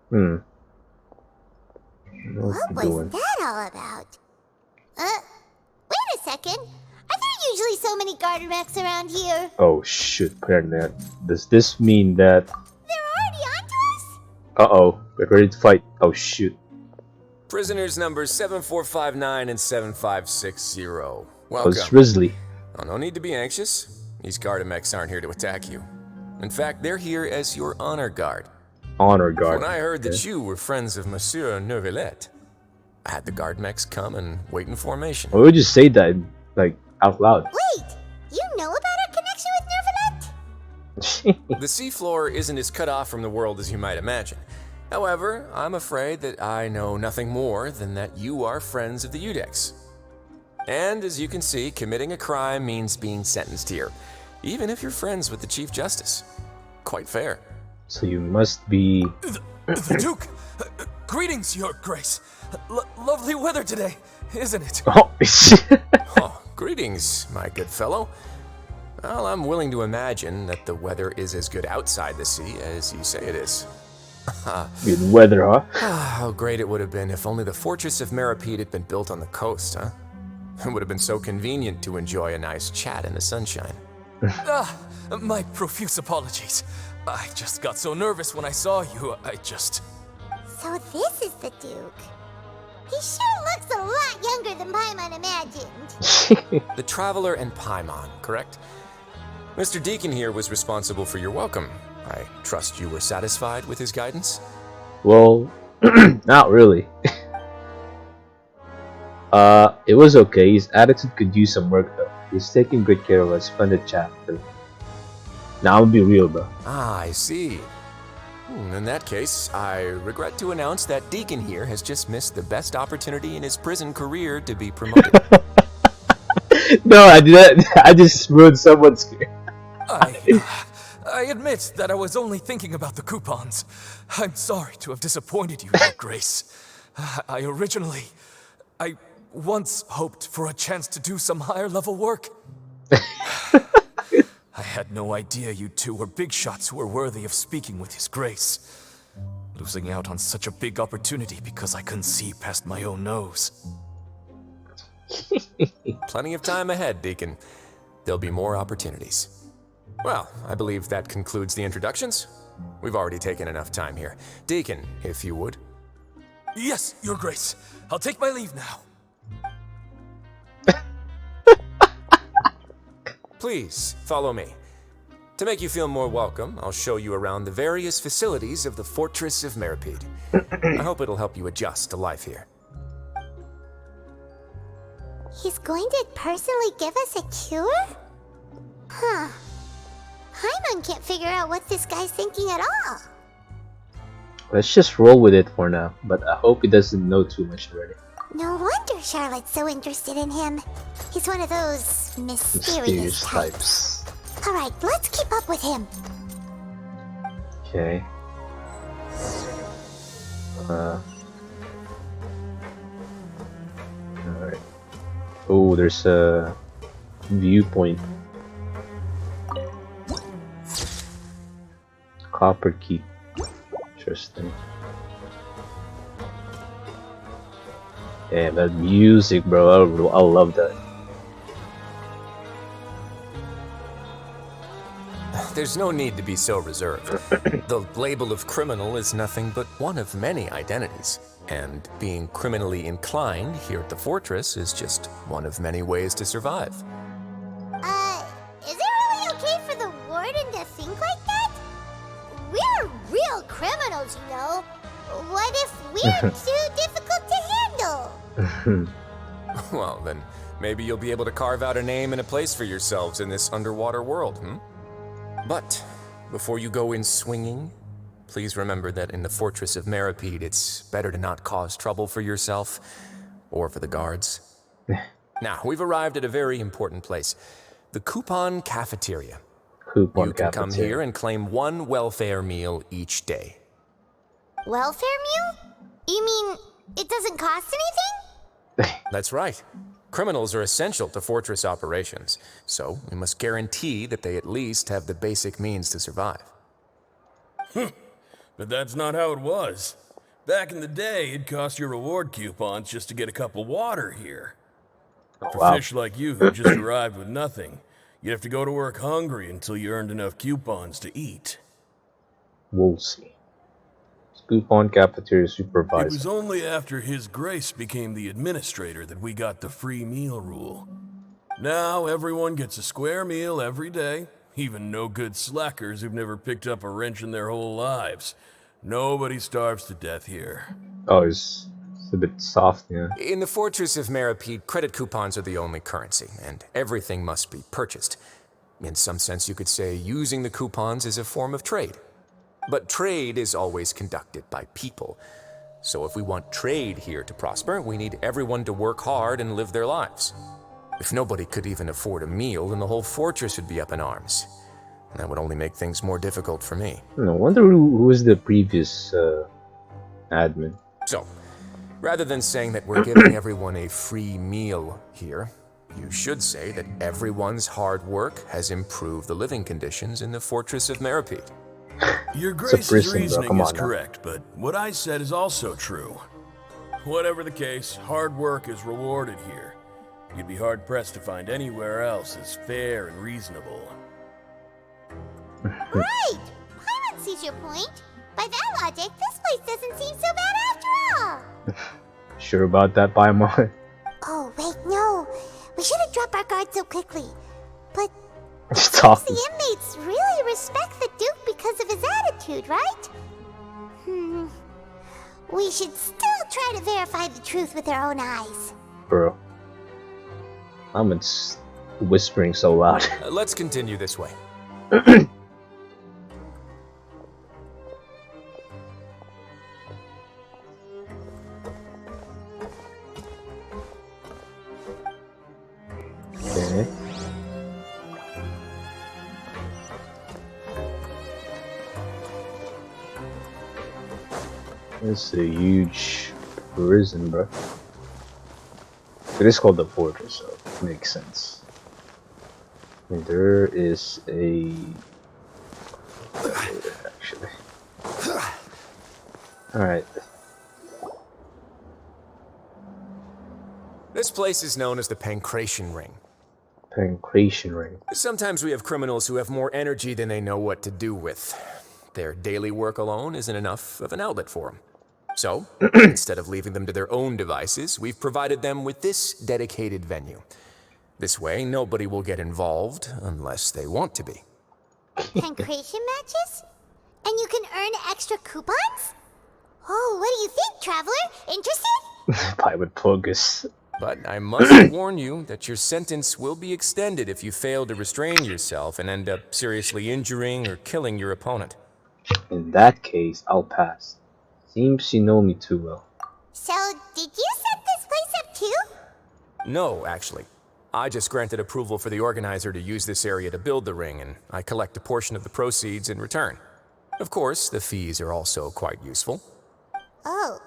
What What was that all about? Wait a second. Are there usually so many garter mechs around here? Oh shoot, Clarinet. Does this mean that... They're already onto us? Uh-oh, we're ready to fight. Oh shoot. Prisoners numbers 7459 and 7560. Oh, Welcome. it's Risley. Oh, no need to be anxious. These Gardamex aren't here to attack you. In fact, they're here as your honor guard. Honor guard. When I heard that Okay. you were friends of Monsieur Neuvillette, I had the Gardamex come and wait in formation. Why would you say that, like, out loud? Wait, you know about our connection with Nervalette? The seafloor isn't as cut off from the world as you might imagine. However, I'm afraid that I know nothing more than that you are friends of the Udex. And as you can see, committing a crime means being sentenced here, even if you're friends with the Chief Justice. Quite fair. So you must be... The Duke! Greetings, Your Grace. Lovely weather today, isn't it? Oh, Oh, greetings, my good fellow. Well, I'm willing to imagine that the weather is as good outside the sea as you say it is. good weather, huh? How great it would have been if only the fortress of Meropide had been built on the coast, huh? It would have been so convenient to enjoy a nice chat in the sunshine. My profuse apologies. I just got so nervous when I saw you, So this is the Duke. He sure looks a lot younger than Paimon imagined. The Traveler and Paimon, correct? Mr. Deacon here was responsible for your welcome. I trust you were satisfied with his guidance? Well, not really. It was okay. His attitude could use some work though. He's taking good care of us. Splendid chap. Now I'll be real, bro. Ah, I see. In that case, I regret to announce that Deacon here has just missed the best opportunity in his prison career to be promoted. No, I didn't. I just ruined someone's career. I admit that I was only thinking about the coupons. I'm sorry to have disappointed you, Your Grace. I once hoped for a chance to do some higher level work. I had no idea you two were big shots who were worthy of speaking with His Grace. Losing out on such a big opportunity because I couldn't see past my own nose. Plenty of time ahead, Deacon. There'll be more opportunities. Well, I believe that concludes the introductions. We've already taken enough time here. Deacon, if you would. Yes, Your Grace. I'll take my leave now. Please, follow me. To make you feel more welcome, I'll show you around the various facilities of the Fortress of Meropide. I hope it'll help you adjust to life here. He's going to personally give us a cure? Huh. Paimon can't figure out what this guy's thinking at all. Let's just roll with it for now. But I hope he doesn't know too much already. No wonder Charlotte's so interested in him. He's one of those mysterious types. Alright, let's keep up with him. Okay. Alright. Oh, there's a viewpoint. Copper key. Interesting. Yeah, that music, bro. I love that. There's no need to be so reserved. The label of criminal is nothing but one of many identities. And being criminally inclined here at the fortress is just one of many ways to survive. Is it really okay for the warden to think like that? We're real criminals, you know. What if we're too difficult to handle? Well, then maybe you'll be able to carve out a name and a place for yourselves in this underwater world, But before you go in swinging, please remember that in the Fortress of Meropide, it's better to not cause trouble for yourself or for the guards. Now, we've arrived at a very important place, the Coupon Cafeteria. You can come here and claim one welfare meal each day. Welfare meal? You mean it doesn't cost anything? That's right. Criminals are essential to fortress operations, so we must guarantee that they at least have the basic means to survive. But that's not how it was. Back in the day, it cost you reward coupons just to get a cup of water here. For fish like you who just arrived with nothing, you'd have to go to work hungry until you earned enough coupons to eat. We'll see. Coupon cafeteria It supervisor. was only after His Grace became the administrator that we got the free meal rule. Now everyone gets a square meal every day, even no good slackers who've never picked up a wrench in their whole lives. Nobody starves to death here. Oh, it's a bit soft, yeah. In the Fortress of Meropide, credit coupons are the only currency, and everything must be purchased. In some sense, you could say using the coupons is a form of trade. But trade is always conducted by people. So if we want trade here to prosper, we need everyone to work hard and live their lives. If nobody could even afford a meal, then the whole fortress would be up in arms. And that would only make things more difficult for me. No wonder who was the previous admin. So, rather than saying that we're giving everyone a free meal here, you should say that everyone's hard work has improved the living conditions in the Fortress of Meropide. Your It's a Grace's prison, bro. reasoning Come is on now. correct, but what I said is also true. Whatever the case, hard work is rewarded here. You'd be hard-pressed to find anywhere else as fair and reasonable. Right! Paimon sees your point. By that logic, this place doesn't seem so bad after all. Sure about that, Paimon? Oh, wait, no. We shouldn't drop our guard so quickly. But Stop. the inmates really respect the Duke because of his attitude, right? We should still try to verify the truth with our own eyes. Bro. I'm whispering so loud. Let's continue this way. Okay. It's a huge prison, bro. It is called the Fortress, so it makes sense. And there is a... actually. Alright. This place is known as the Pancration Ring. Pancration Ring. Sometimes we have criminals who have more energy than they know what to do with. Their daily work alone isn't enough of an outlet for them. So, instead of leaving them to their own devices, we've provided them with this dedicated venue. This way, nobody will get involved unless they want to be. Pancration matches? And you can earn extra coupons? Oh, what do you think, traveler? Interested? Pilot Pogus. But I must warn you that your sentence will be extended if you fail to restrain yourself and end up seriously injuring or killing your opponent. In that case, I'll pass. Seems you know me too well. So, did you set this place up too? No, actually. I just granted approval for the organizer to use this area to build the ring, and I collect a portion of the proceeds in return. Of course, the fees are also quite useful. Oh.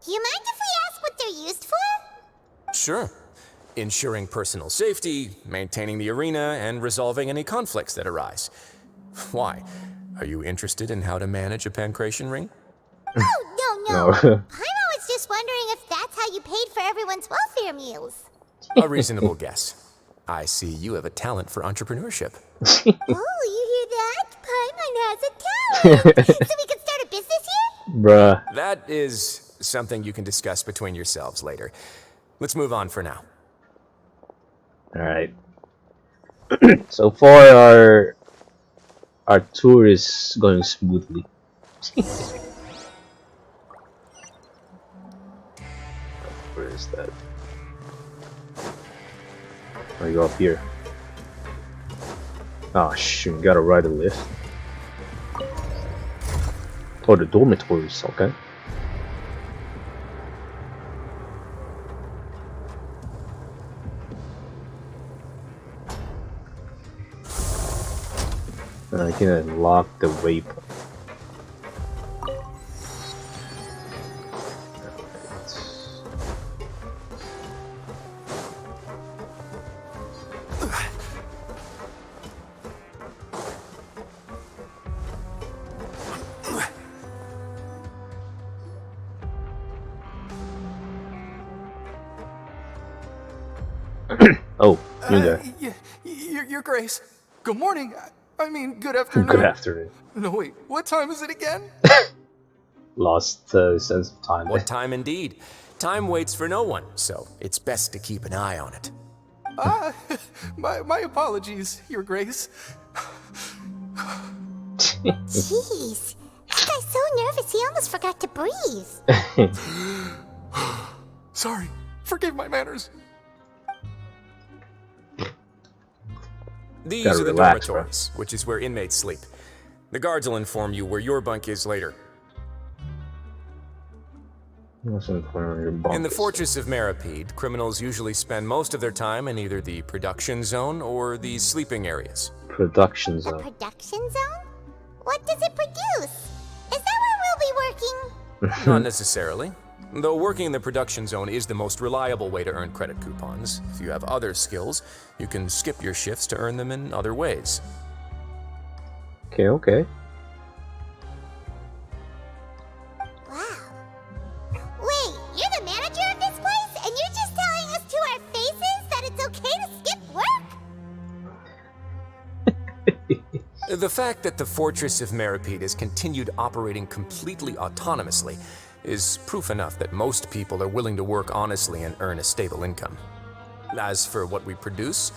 Do you mind if we ask what they're used for? Sure. Ensuring personal safety, maintaining the arena, and resolving any conflicts that arise. Why? Are you interested in how to manage a pancration ring? Oh, no. Paimon was just wondering if that's how you paid for everyone's welfare meals. A reasonable guess. I see you have a talent for entrepreneurship. Oh, you hear that? Paimon has a talent! So we can start a business here? Bruh. That is something you can discuss between yourselves later. Let's move on for now. Alright. So far our tour is going smoothly. Where is that? Oh, you go up here. Ah, shoot, gotta ride a lift. Oh, the dormitories, okay. I can unlock the waypoint. Oh, you there. Your Grace. Good morning. I mean, good afternoon. Good afternoon. No, wait. What time is it again? Lost sense of time. What time indeed? Time waits for no one, so it's best to keep an eye on it. My apologies, Your Grace. Jeez. This guy's so nervous he almost forgot to breathe. Sorry, forgive my manners. These Gotta are the relax, dormitories, which is where inmates sleep. The guards will inform you where your bunk is later. In the fortress of Meropide, criminals usually spend most of their time in either the production zone or the sleeping areas. Production The zone. production zone? What does it produce? Is that where we'll be working? Not necessarily. Though working in the production zone is the most reliable way to earn credit coupons, if you have other skills, you can skip your shifts to earn them in other ways. Okay, okay. Wow. Wait, you're the manager of this place? And you're just telling us to our faces that it's okay to skip work? The fact that the Fortress of Meropide has continued operating completely autonomously is proof enough that most people are willing to work honestly and earn a stable income. As for what we produce,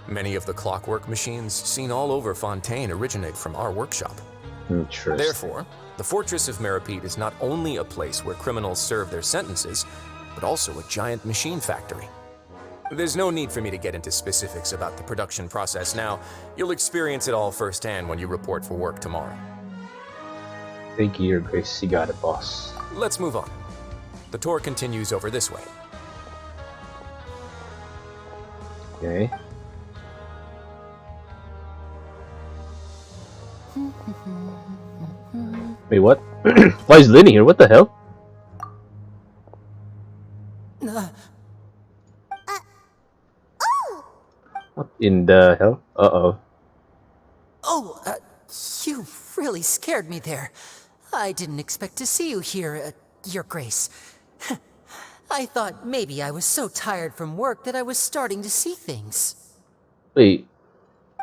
many of the clockwork machines seen all over Fontaine originate from our workshop. Interesting. Therefore, the Fortress of Meropide is not only a place where criminals serve their sentences, but also a giant machine factory. There's no need for me to get into specifics about the production process now. You'll experience it all firsthand when you report for work tomorrow. Thank you, Your Grace. You got it, boss. Let's move on. The tour continues over this way. Okay. Wait, what? Why is Lenny here? What the hell? Oh! What in the hell? Uh-oh. Oh, you really scared me there. I didn't expect to see you here, Your Grace. I thought maybe I was so tired from work that I was starting to see things. Wait.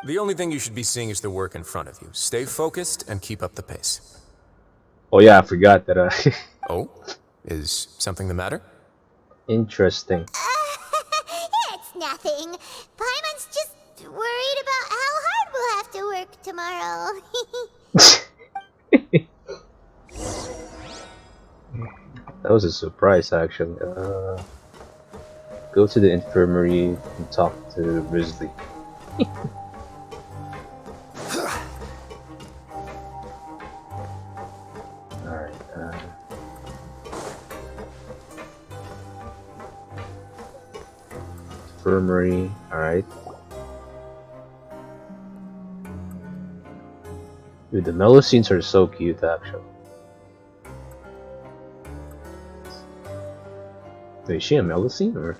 The only thing you should be seeing is the work in front of you. Stay focused and keep up the pace. Oh yeah, I forgot that. Oh? Is something the matter? Interesting. It's nothing. Paimon's just worried about how hard we'll have to work tomorrow. That was a surprise, actually. Go to the infirmary and talk to Grizzly. Alright, infirmary, alright. Dude, the mellow scenes are so cute, actually. Wait, is she a Melusine or?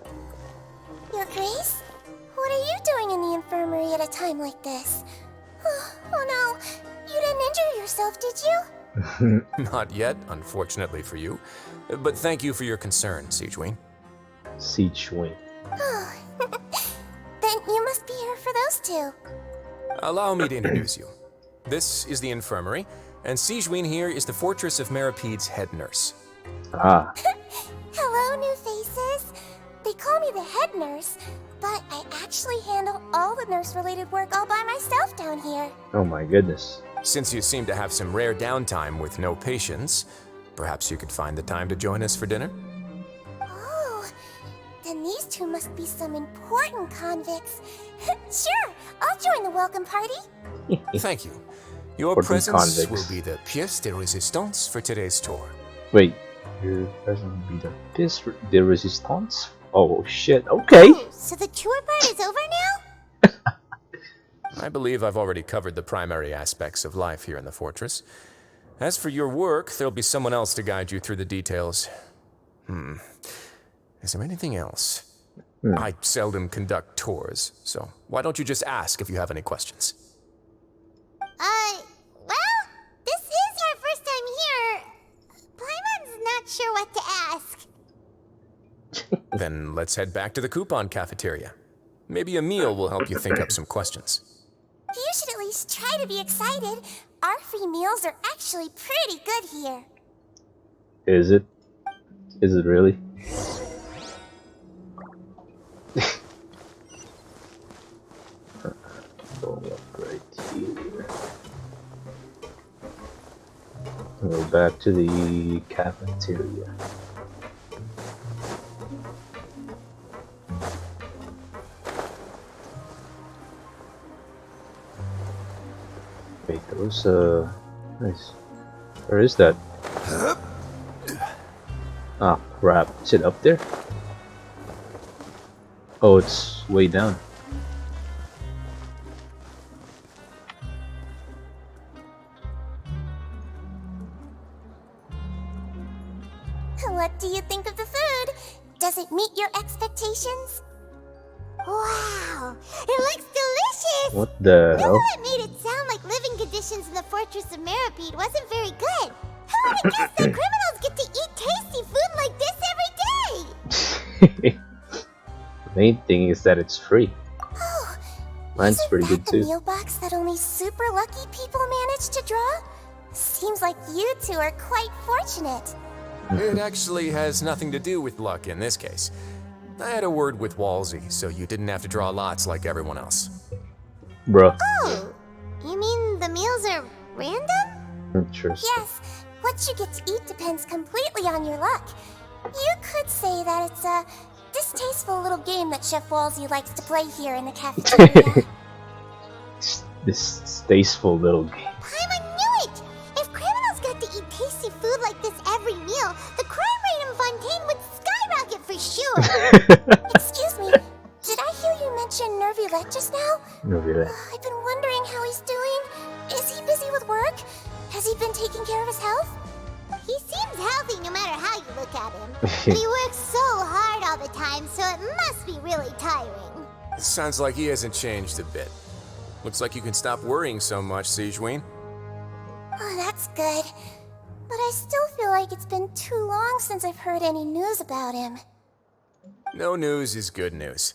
Your Grace? What are you doing in the infirmary at a time like this? Oh no, you didn't injure yourself, did you? Not yet, unfortunately for you. But thank you for your concern, Siegewing. Siegewing. Then you must be here for those two. Allow me to introduce you. This is the infirmary, and Siegewing here is the Fortress of Meropide's head nurse. Ah. Hello, new faces. They call me the head nurse, but I actually handle all the nurse-related work all by myself down here. Oh my goodness. Since you seem to have some rare downtime with no patients, perhaps you could find the time to join us for dinner? Oh, then these two must be some important convicts. Sure, I'll join the welcome party. Thank you. Your Important presence convicts. will be the pièce de résistance for today's tour. Wait, your presence will be the pièce de résistance? Oh shit, okay. Oh, so the tour part is over now? I believe I've already covered the primary aspects of life here in the fortress. As for your work, there'll be someone else to guide you through the details. Is there anything else? I seldom conduct tours, so why don't you just ask if you have any questions? Well, this is our first time here. Paimon's not sure what to ask. Then let's head back to the coupon cafeteria. Maybe a meal will help you think up some questions. You should at least try to be excited. Our free meals are actually pretty good here. Is it? Is it really? Going up right here. Go back to the cafeteria. Wait, there was nice. Where is that? Ah, crap. Is it up there? Oh, it's way down. What do you think of the food? Does it meet your expectations? Wow, it looks delicious! What the No hell? one made it sound like living conditions in the Fortress of Meropide wasn't very good. Who would have guessed that criminals get to eat tasty food like this every day? The main thing is that it's free. Oh, Mine's pretty isn't good that the too. meal box that only super lucky people manage to draw? Seems like you two are quite fortunate. It actually has nothing to do with luck in this case. I had a word with Walsey, so you didn't have to draw lots like everyone else. Bruh. Oh, you mean the meals are random? Interesting. Yes, what you get to eat depends completely on your luck. You could say that it's a distasteful little game that Chef Walsey likes to play here in the cafeteria. This distasteful little game. I knew it! If criminals got to eat tasty food like this every meal, the crime rate in Fontaine would skyrocket for sure! Excuse me, did I hear you mention Nervulette just now? Nervulette. I've been wondering how he's doing. Is he busy with work? Has he been taking care of his health? He seems healthy no matter how you look at him. But he works so hard all the time, so it must be really tiring. It sounds like he hasn't changed a bit. Looks like you can stop worrying so much, Sigeween. Oh, that's good. But I still feel like it's been too long since I've heard any news about him. No news is good news.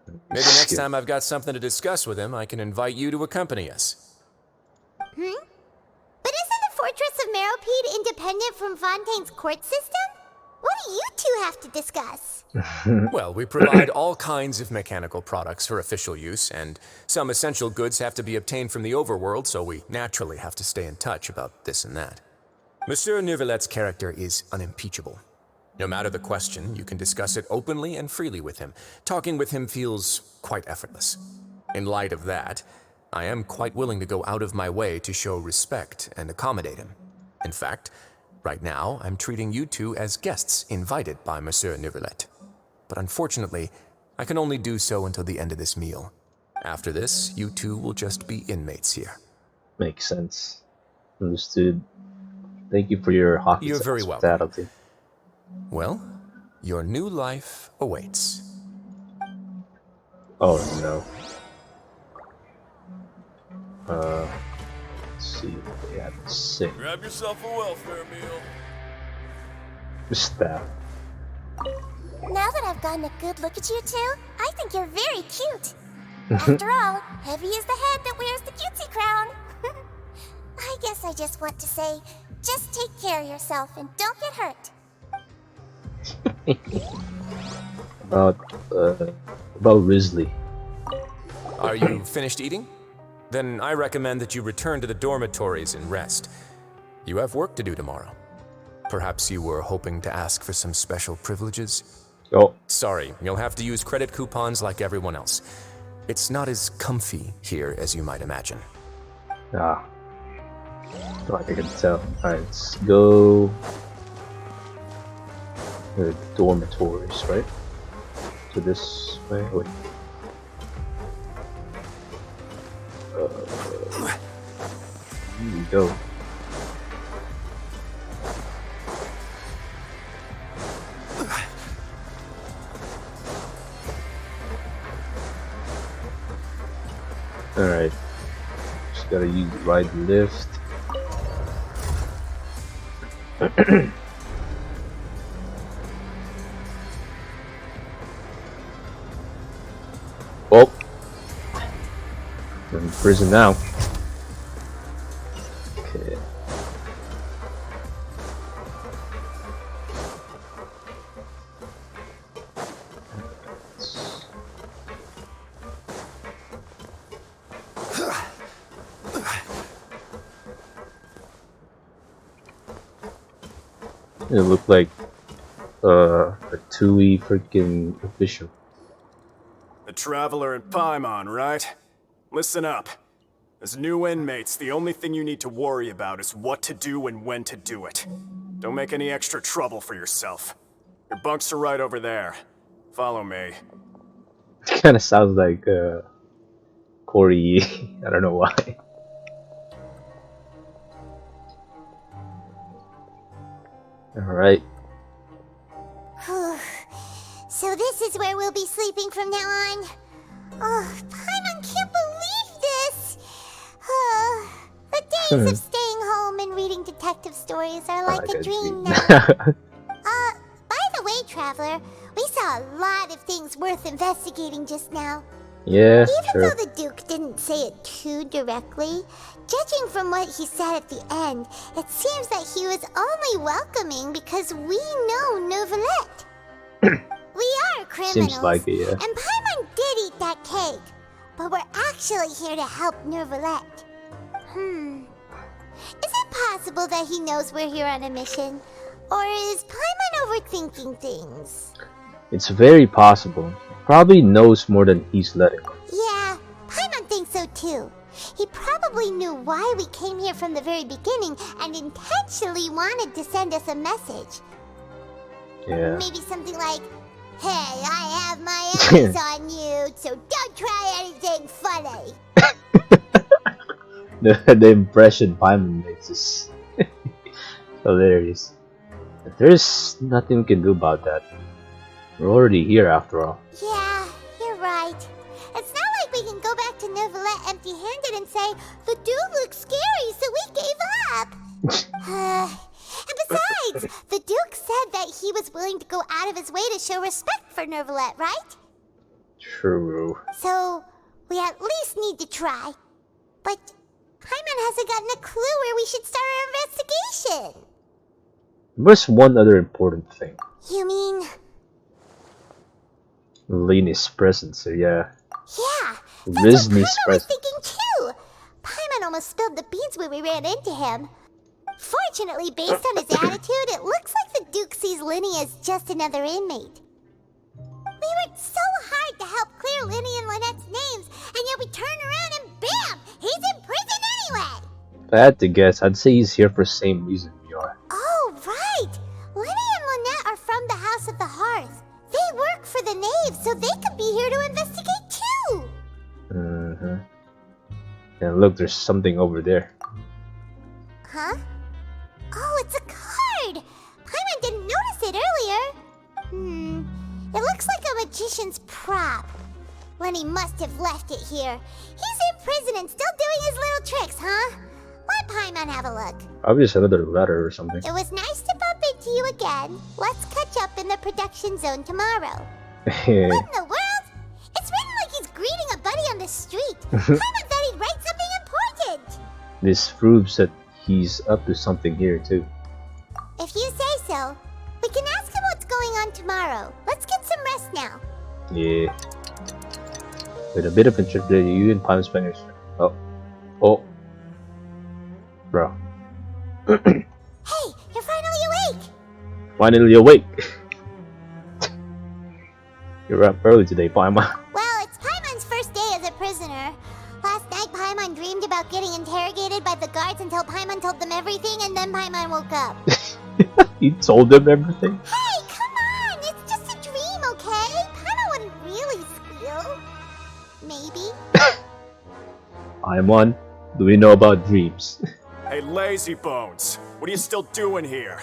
Maybe next time I've got something to discuss with him, I can invite you to accompany us. But isn't the Fortress of Meropide independent from Fontaine's court system? What do you two have to discuss? Well, we provide all kinds of mechanical products for official use, and some essential goods have to be obtained from the overworld, so we naturally have to stay in touch about this and that. Monsieur Neuvillette's character is unimpeachable. No matter the question, you can discuss it openly and freely with him. Talking with him feels quite effortless. In light of that, I am quite willing to go out of my way to show respect and accommodate him. In fact, right now, I'm treating you two as guests invited by Monsieur Neuvillette. But unfortunately, I can only do so until the end of this meal. After this, you two will just be inmates here. Makes sense. Understood. Thank you for your You're very welcome. hospitality. Well, your new life awaits. Oh no. Let's see what they have to say. Grab yourself a welfare meal. Staff. Now that I've gotten a good look at you two, I think you're very cute. After all, heavy is the head that wears the cutesy crown. I guess I just want to say, just take care of yourself and don't get hurt. About Risley. Are you finished eating? Then I recommend that you return to the dormitories and rest. You have work to do tomorrow. Perhaps you were hoping to ask for some special privileges? Oh. Sorry, you'll have to use credit coupons like everyone else. It's not as comfy here as you might imagine. Ah. Like I can tell. Alright, let's go. The dormitories, right? To this way. Wait. Here we go. Alright. Just gotta use the right lift. Oh. I'm in prison now. Okay. It looked like a TUI freaking official. The Traveler and Paimon, right? Listen up. As new inmates, the only thing you need to worry about is what to do and when to do it. Don't make any extra trouble for yourself. Your bunks are right over there. Follow me. It kind of sounds like Corey. I don't know why. Alright. So this is where we'll be sleeping from now on. Oh, Paimon can't believe this! The days of staying home and reading detective stories are like a dream now. By the way, Traveler, we saw a lot of things worth investigating just now. Yeah, Even though the Duke didn't say it too directly, judging from what he said at the end, it seems that he was only welcoming because we know Neuvillette. We are criminals, Seems like it, yeah. and Paimon did eat that cake, but we're actually here to help Neuvillette. Is it possible that he knows we're here on a mission? Or is Paimon overthinking things? It's very possible. Probably knows more than he's letting on. Yeah, Paimon thinks so too. He probably knew why we came here from the very beginning and intentionally wanted to send us a message. Yeah. Maybe something like, "Hey, I have my eyes on you, so don't try anything funny." The impression Paimon makes is hilarious. But there's nothing we can do about that. We're already here after all. Yeah, you're right. It's not like we can go back to Neuvillette empty-handed and say, "The dude looks scary, so we gave up." And besides, the Duke said that he was willing to go out of his way to show respect for Neuvillette, right? True. So, we at least need to try. But Paimon hasn't gotten a clue where we should start our investigation. There's one other important thing. You mean? Lini's presence, so yeah. Yeah, that's what Rizni's Paimon was presence. thinking too. Paimon almost spilled the beans when we ran into him. Fortunately, based on his attitude, it looks like the Duke sees Lini as just another inmate. We worked so hard to help clear Lini and Lynette's names, and yet we turn around and bam! He's in prison anyway! If I had to guess, I'd say he's here for the same reason we are. Oh, right! Lini and Lynette are from the House of the Hearth. They work for the Knave, so they could be here to investigate too! And look, there's something over there. Huh? Oh, it's a card! Paimon didn't notice it earlier. It looks like a magician's prop. Lenny must have left it here. He's in prison and still doing his little tricks, huh? Let Paimon have a look. Probably just another letter or something. It was nice to bump into you again. Let's catch up in the production zone tomorrow. What in the world? It's written like he's greeting a buddy on the street. Paimon thought he'd write something important. This proves that he's up to something here too. If you say so. We can ask him what's going on tomorrow. Let's get some rest now. Yeah. With a bit of interest, you and Palm Spanish. Oh. Bro. Hey, you're finally awake! Finally awake! You're up early today, Paimon. Well, it's Paimon's first day as a prisoner. Last night, Paimon dreamed about getting interrogated by the guards until Paimon told them everything, and then Paimon woke up. You told them everything? Hey, come on! It's just a dream, okay? Paimon wouldn't really squeal. Maybe. Paimon, do we know about dreams? Hey, lazy bones. What are you still doing here?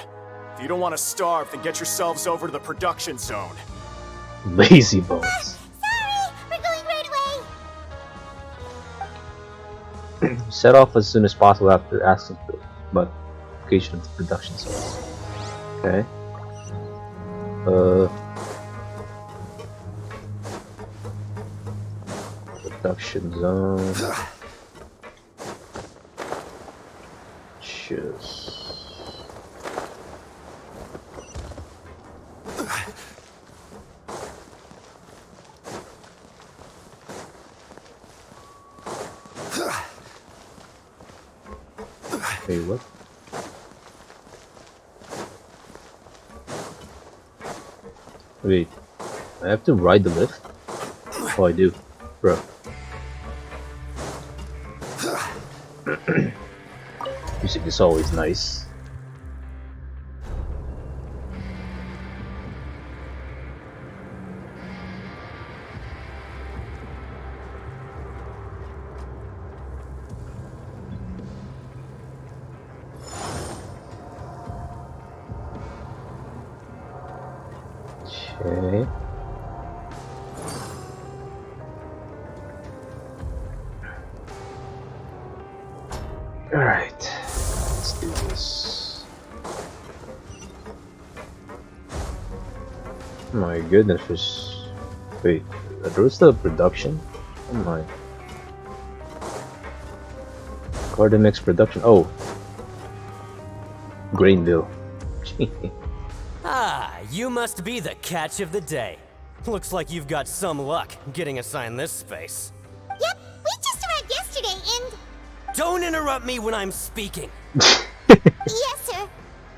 If you don't want to starve, then get yourselves over to the production zone. Lazy bones. Sorry! We're going right away! Set off as soon as possible after asking about location of the production zone. Okay. Production zone. Just. Hey, what? Wait, I have to ride the lift? Oh, I do. Bro. Music is always nice. Okay. Alright. Let's do this. Oh my goodness. Wait, there was the production? Oh my. Garden production. Oh. Grainville. Ah, you must be the catch of the day. Looks like you've got some luck getting assigned this space. Yep, we just arrived yesterday and... Don't interrupt me when I'm speaking. Yes, sir.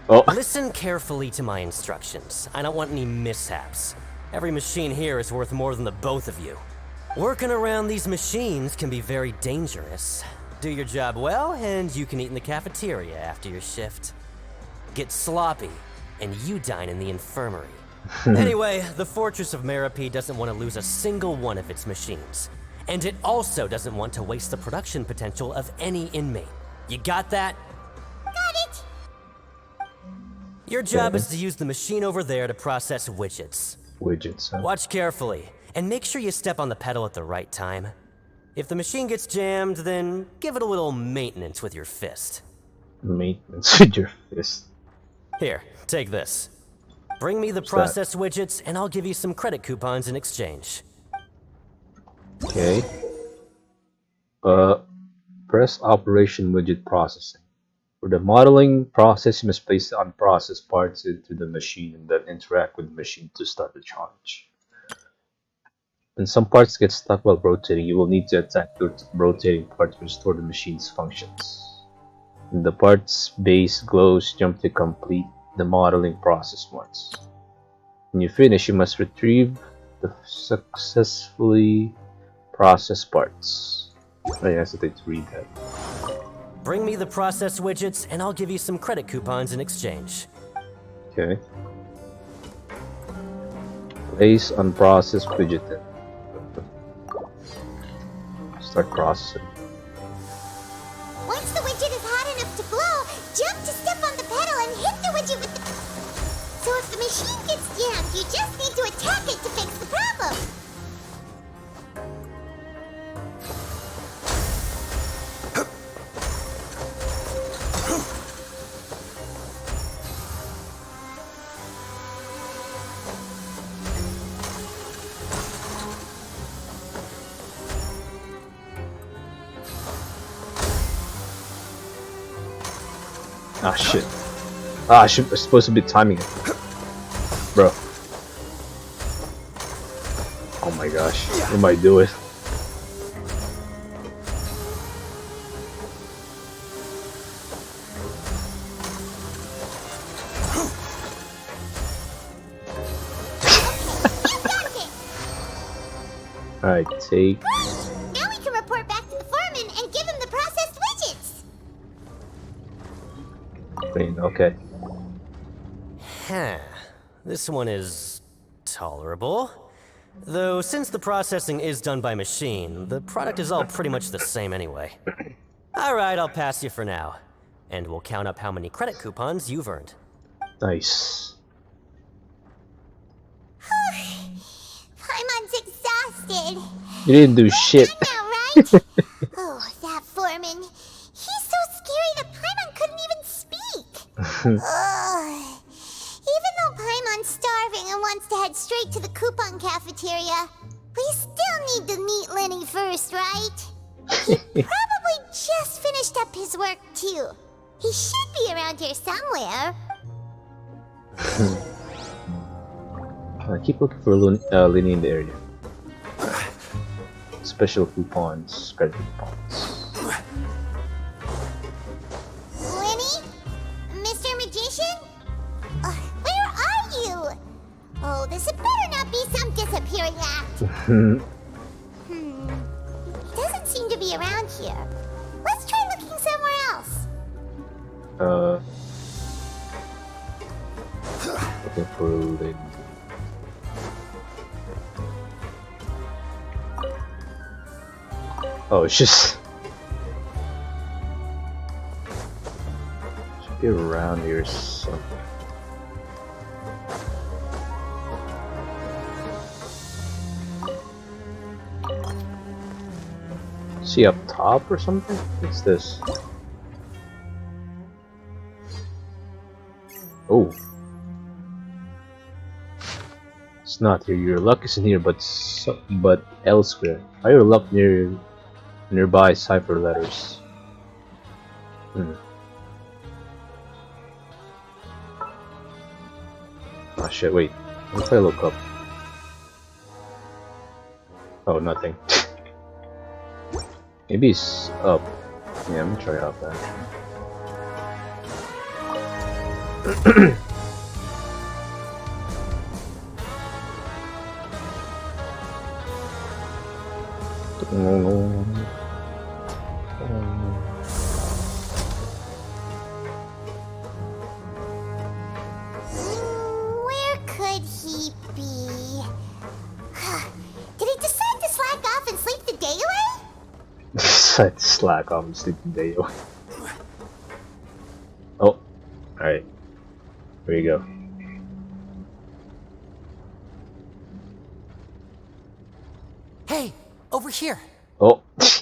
Oh. Listen carefully to my instructions. I don't want any mishaps. Every machine here is worth more than the both of you. Working around these machines can be very dangerous. Do your job well, and you can eat in the cafeteria after your shift. Get sloppy, and you dine in the infirmary. Anyway, the Fortress of Meropide doesn't want to lose a single one of its machines. And it also doesn't want to waste the production potential of any inmate. You got that? Got it. Your job is to use the machine over there to process widgets. Widgets, huh? Watch carefully, and make sure you step on the pedal at the right time. If the machine gets jammed, then give it a little maintenance with your fist. Maintenance with your fist. Here, take this. Bring me the process widgets, and I'll give you some credit coupons in exchange. Okay. Press Operation Widget Processing. For the modeling process, you must place the unprocessed parts into the machine and then interact with the machine to start the charge. When some parts get stuck while rotating, you will need to attack the rotating part to restore the machine's functions. When the part's base glows, jump to complete the modeling process once. When you finish, you must retrieve the successfully processed parts. I hesitate to read that. Bring me the process widgets, and I'll give you some credit coupons in exchange. Okay. Place unprocessed widget then. Start processing. Once the widget is hot enough to glow, jump to step on the pedal and hit the widget with the... So if the machine gets jammed, you just need to attack it to fix the problem. Ah shit. Ah, I was supposed to be timing it. Bro. Oh my gosh. What am I doing? Alright, take... Now we can report back to the foreman and give him the processed widgets. Clean, okay. Huh. This one is tolerable. Though since the processing is done by machine, the product is all pretty much the same anyway. Alright, I'll pass you for now. And we'll count up how many credit coupons you've earned. Nice. Paimon's exhausted. You didn't do shit. I know, right? Oh, that foreman. He's so scary that Paimon couldn't even speak. Ugh. Even though Paimon's starving and wants to head straight to the coupon cafeteria, we still need to meet Lenny first, right? He probably just finished up his work, too. He should be around here somewhere. Keep looking for Lenny in the area. Special coupons, credit coupons. Lenny? Mr. Magician? Where are you? Oh, this had better Hmm. He doesn't seem to be around here. Let's try looking somewhere else. Looking for Lindsay. Oh, it's just should be around here somewhere. Is he up top or something? What's this? Oh. It's not here. Your luck isn't here, but elsewhere. Are your luck nearby cipher letters? Oh shit! Wait. What if I look up? Oh, nothing. Maybe it's up. Yeah, I'm gonna try up actually. Where could he be? Did he decide to slack off and sleep the day away? Slack off and sleep the day away. Oh, alright. Here you go. Hey, over here. Oh. Oh,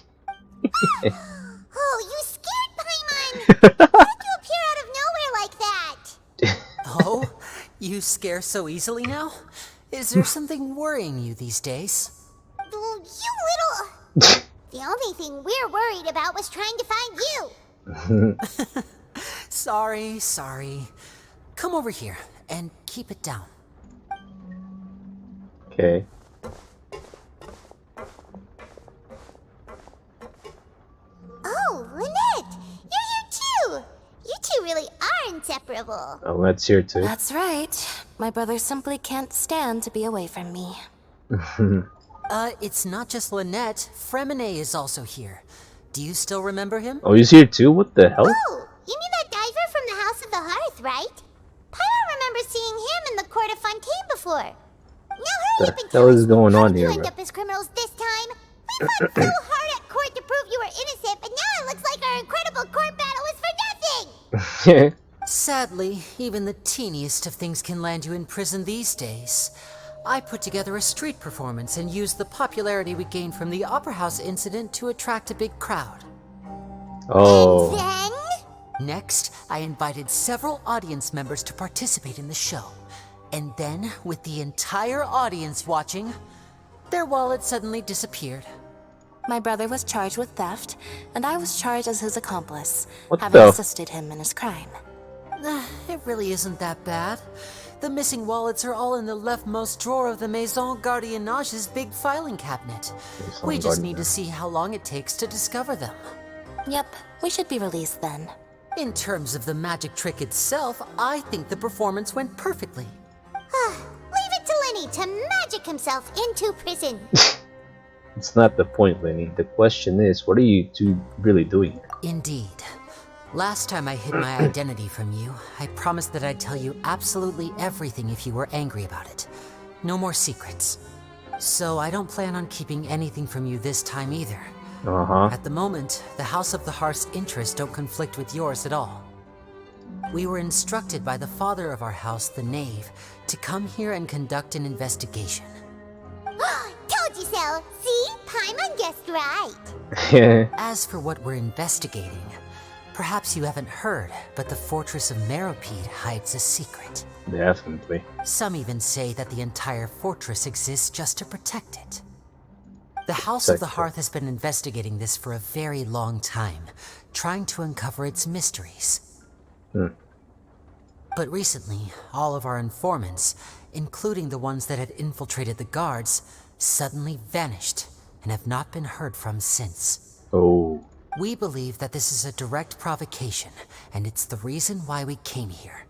you scared Paimon! How did you appear out of nowhere like that? Oh, you scare so easily now? Is there something worrying you these days? You little... The only thing we're worried about was trying to find you. Sorry. Come over here and keep it down. Okay. Oh, Lynette! You're here too! You two really are inseparable. Oh, let's hear too. That's right. My brother simply can't stand to be away from me. It's not just Lynette. Fremine is also here. Do you still remember him? Oh, he's here too? What the hell? Oh, you mean that diver from the House of the Hearth, right? Paimon remembers seeing him in the Court of Fontaine before. Now hurry up and The hell is going on here, you end bro? up as criminals this time. We fought so hard at court to prove you were innocent, but now it looks like our incredible court battle was for nothing! Sadly, even the teeniest of things can land you in prison these days. I put together a street performance and used the popularity we gained from the Opera House incident to attract a big crowd. Oh. And then? Next, I invited several audience members to participate in the show. And then, with the entire audience watching, their wallet suddenly disappeared. My brother was charged with theft, and I was charged as his accomplice, What having the- assisted him in his crime. It really isn't that bad. The missing wallets are all in the leftmost drawer of the Maison Gardiennage's big filing cabinet. We just need to see how long it takes to discover them. Yep, we should be released then. In terms of the magic trick itself, I think the performance went perfectly. Leave it to Lenny to magic himself into prison. It's not the point, Lenny. The question is, what are you two really doing? Indeed. Last time I hid my identity from you, I promised that I'd tell you absolutely everything if you were angry about it. No more secrets. So I don't plan on keeping anything from you this time either. At the moment, the House of the Hearth's interests don't conflict with yours at all. We were instructed by the father of our house, the Knave, to come here and conduct an investigation. Told you so. See? Paimon guessed right. As for what we're investigating, perhaps you haven't heard, but the fortress of Meropide hides a secret. Definitely. Some even say that the entire fortress exists just to protect it. The House of the Hearth has been investigating this for a very long time, trying to uncover its mysteries. But recently, all of our informants, including the ones that had infiltrated the guards, suddenly vanished and have not been heard from since. Oh. We believe that this is a direct provocation, and it's the reason why we came here.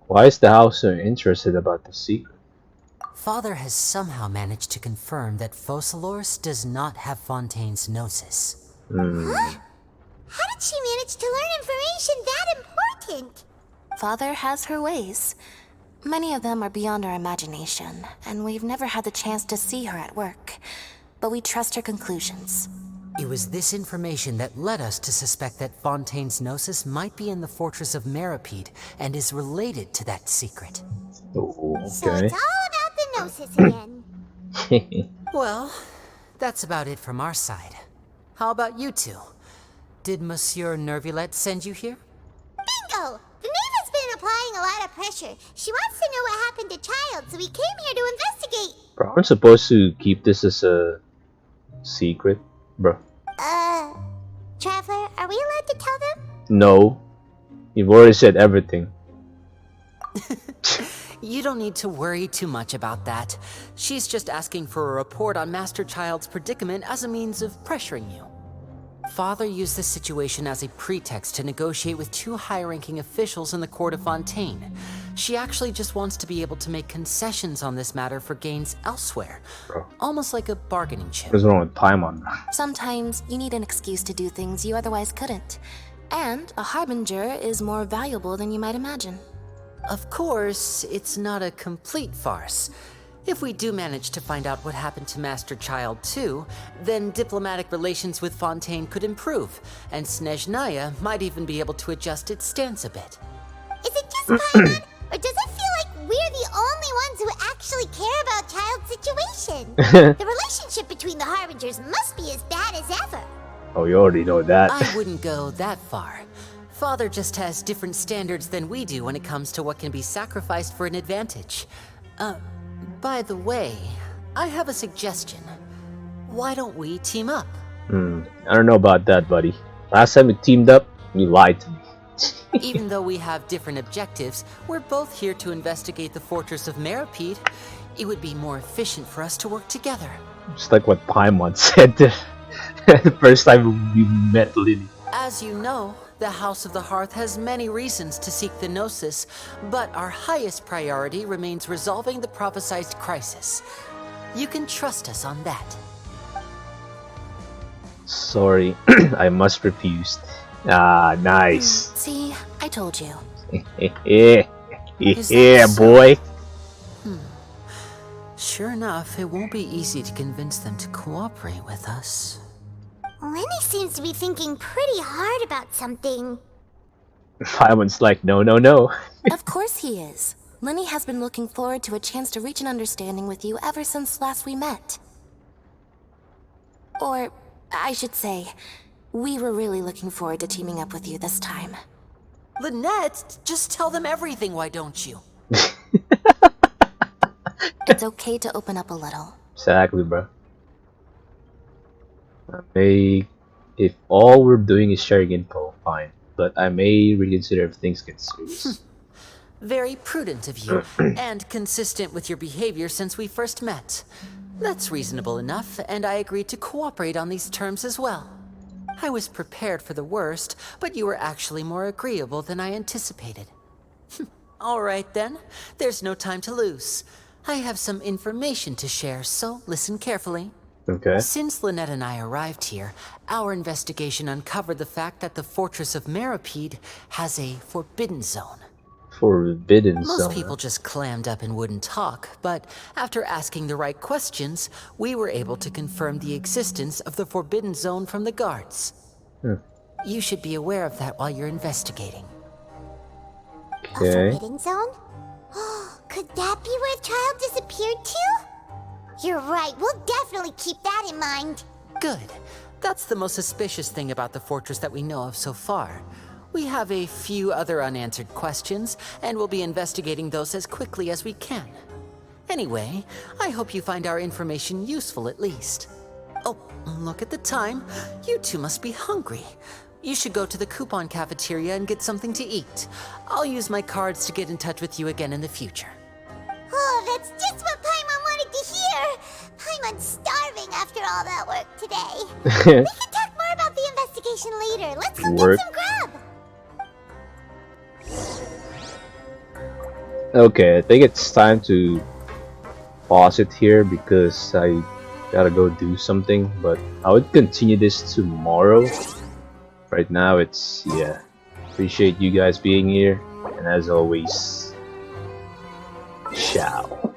Why is the house so interested about the secret? Father has somehow managed to confirm that Focalors does not have Fontaine's Gnosis. Huh? How did she manage to learn information that important? Father has her ways. Many of them are beyond our imagination, and we've never had the chance to see her at work. But we trust her conclusions. It was this information that led us to suspect that Fontaine's Gnosis might be in the fortress of Meropide and is related to that secret. Oh, So okay. it's all about the Gnosis again. Well, that's about it from our side. How about you two? Did Monsieur Nervulette send you here? Bingo! The Navy's been applying a lot of pressure. She wants to know what happened to Child, so we came here to investigate. Bro, I'm supposed to keep this as a secret, bro. Traveler, are we allowed to tell them? No, you've already said everything. You don't need to worry too much about that. She's just asking for a report on Master Child's predicament as a means of pressuring you. Father used this situation as a pretext to negotiate with two high-ranking officials in the court of Fontaine. She actually just wants to be able to make concessions on this matter for gains elsewhere. Bro. Almost like a bargaining chip. What's wrong with Paimon? Sometimes you need an excuse to do things you otherwise couldn't. And a harbinger is more valuable than you might imagine. Of course, it's not a complete farce. If we do manage to find out what happened to Master Child too, then diplomatic relations with Fontaine could improve, and Snezhnaya might even be able to adjust its stance a bit. Is it just Paimon, or does it feel like we're the only ones who actually care about Child's situation? The relationship between the Harbingers must be as bad as ever. Oh, you already know that. I wouldn't go that far. Father just has different standards than we do when it comes to what can be sacrificed for an advantage. By the way, I have a suggestion. Why don't we team up? I don't know about that, buddy. Last time we teamed up, you lied to me. Even though we have different objectives, we're both here to investigate the fortress of Meropide. It would be more efficient for us to work together. Just like what Paimon said the first time we met Lily. As you know, the House of the Hearth has many reasons to seek the Gnosis, but our highest priority remains resolving the prophesized crisis. You can trust us on that. Sorry, I must refuse. Ah, nice. See, I told you. Yeah, boy. Sure enough, it won't be easy to convince them to cooperate with us. Lenny seems to be thinking pretty hard about something. Paimon's like, no, no, no. Of course he is. Lenny has been looking forward to a chance to reach an understanding with you ever since last we met. Or, I should say, we were really looking forward to teaming up with you this time. Lynette, just tell them everything, why don't you? It's okay to open up a little. Exactly, bro. If all we're doing is sharing info, fine. But I may reconsider if things get serious. Very prudent of you, and consistent with your behavior since we first met. That's reasonable enough, and I agreed to cooperate on these terms as well. I was prepared for the worst, but you were actually more agreeable than I anticipated. All right then, there's no time to lose. I have some information to share, so listen carefully. Okay. Since Lynette and I arrived here, our investigation uncovered the fact that the fortress of Meropide has a forbidden zone. Forbidden zone. Most people just clammed up and wouldn't talk, but after asking the right questions, we were able to confirm the existence of the forbidden zone from the guards. You should be aware of that while you're investigating. Okay. A forbidden zone? Could that be where Child disappeared to? You're right, we'll definitely keep that in mind. Good. That's the most suspicious thing about the fortress that we know of so far. We have a few other unanswered questions, and we'll be investigating those as quickly as we can. Anyway, I hope you find our information useful at least. Oh, look at the time. You two must be hungry. You should go to the coupon cafeteria and get something to eat. I'll use my cards to get in touch with you again in the future. Oh, that's just what Paimon wanted to hear! Paimon's starving after all that work today. We can talk more about the investigation later. Let's go get some grub! Okay, I think it's time to pause it here because I gotta go do something, but I would continue this tomorrow. Right now, it's, yeah. Appreciate you guys being here, and as always, ciao.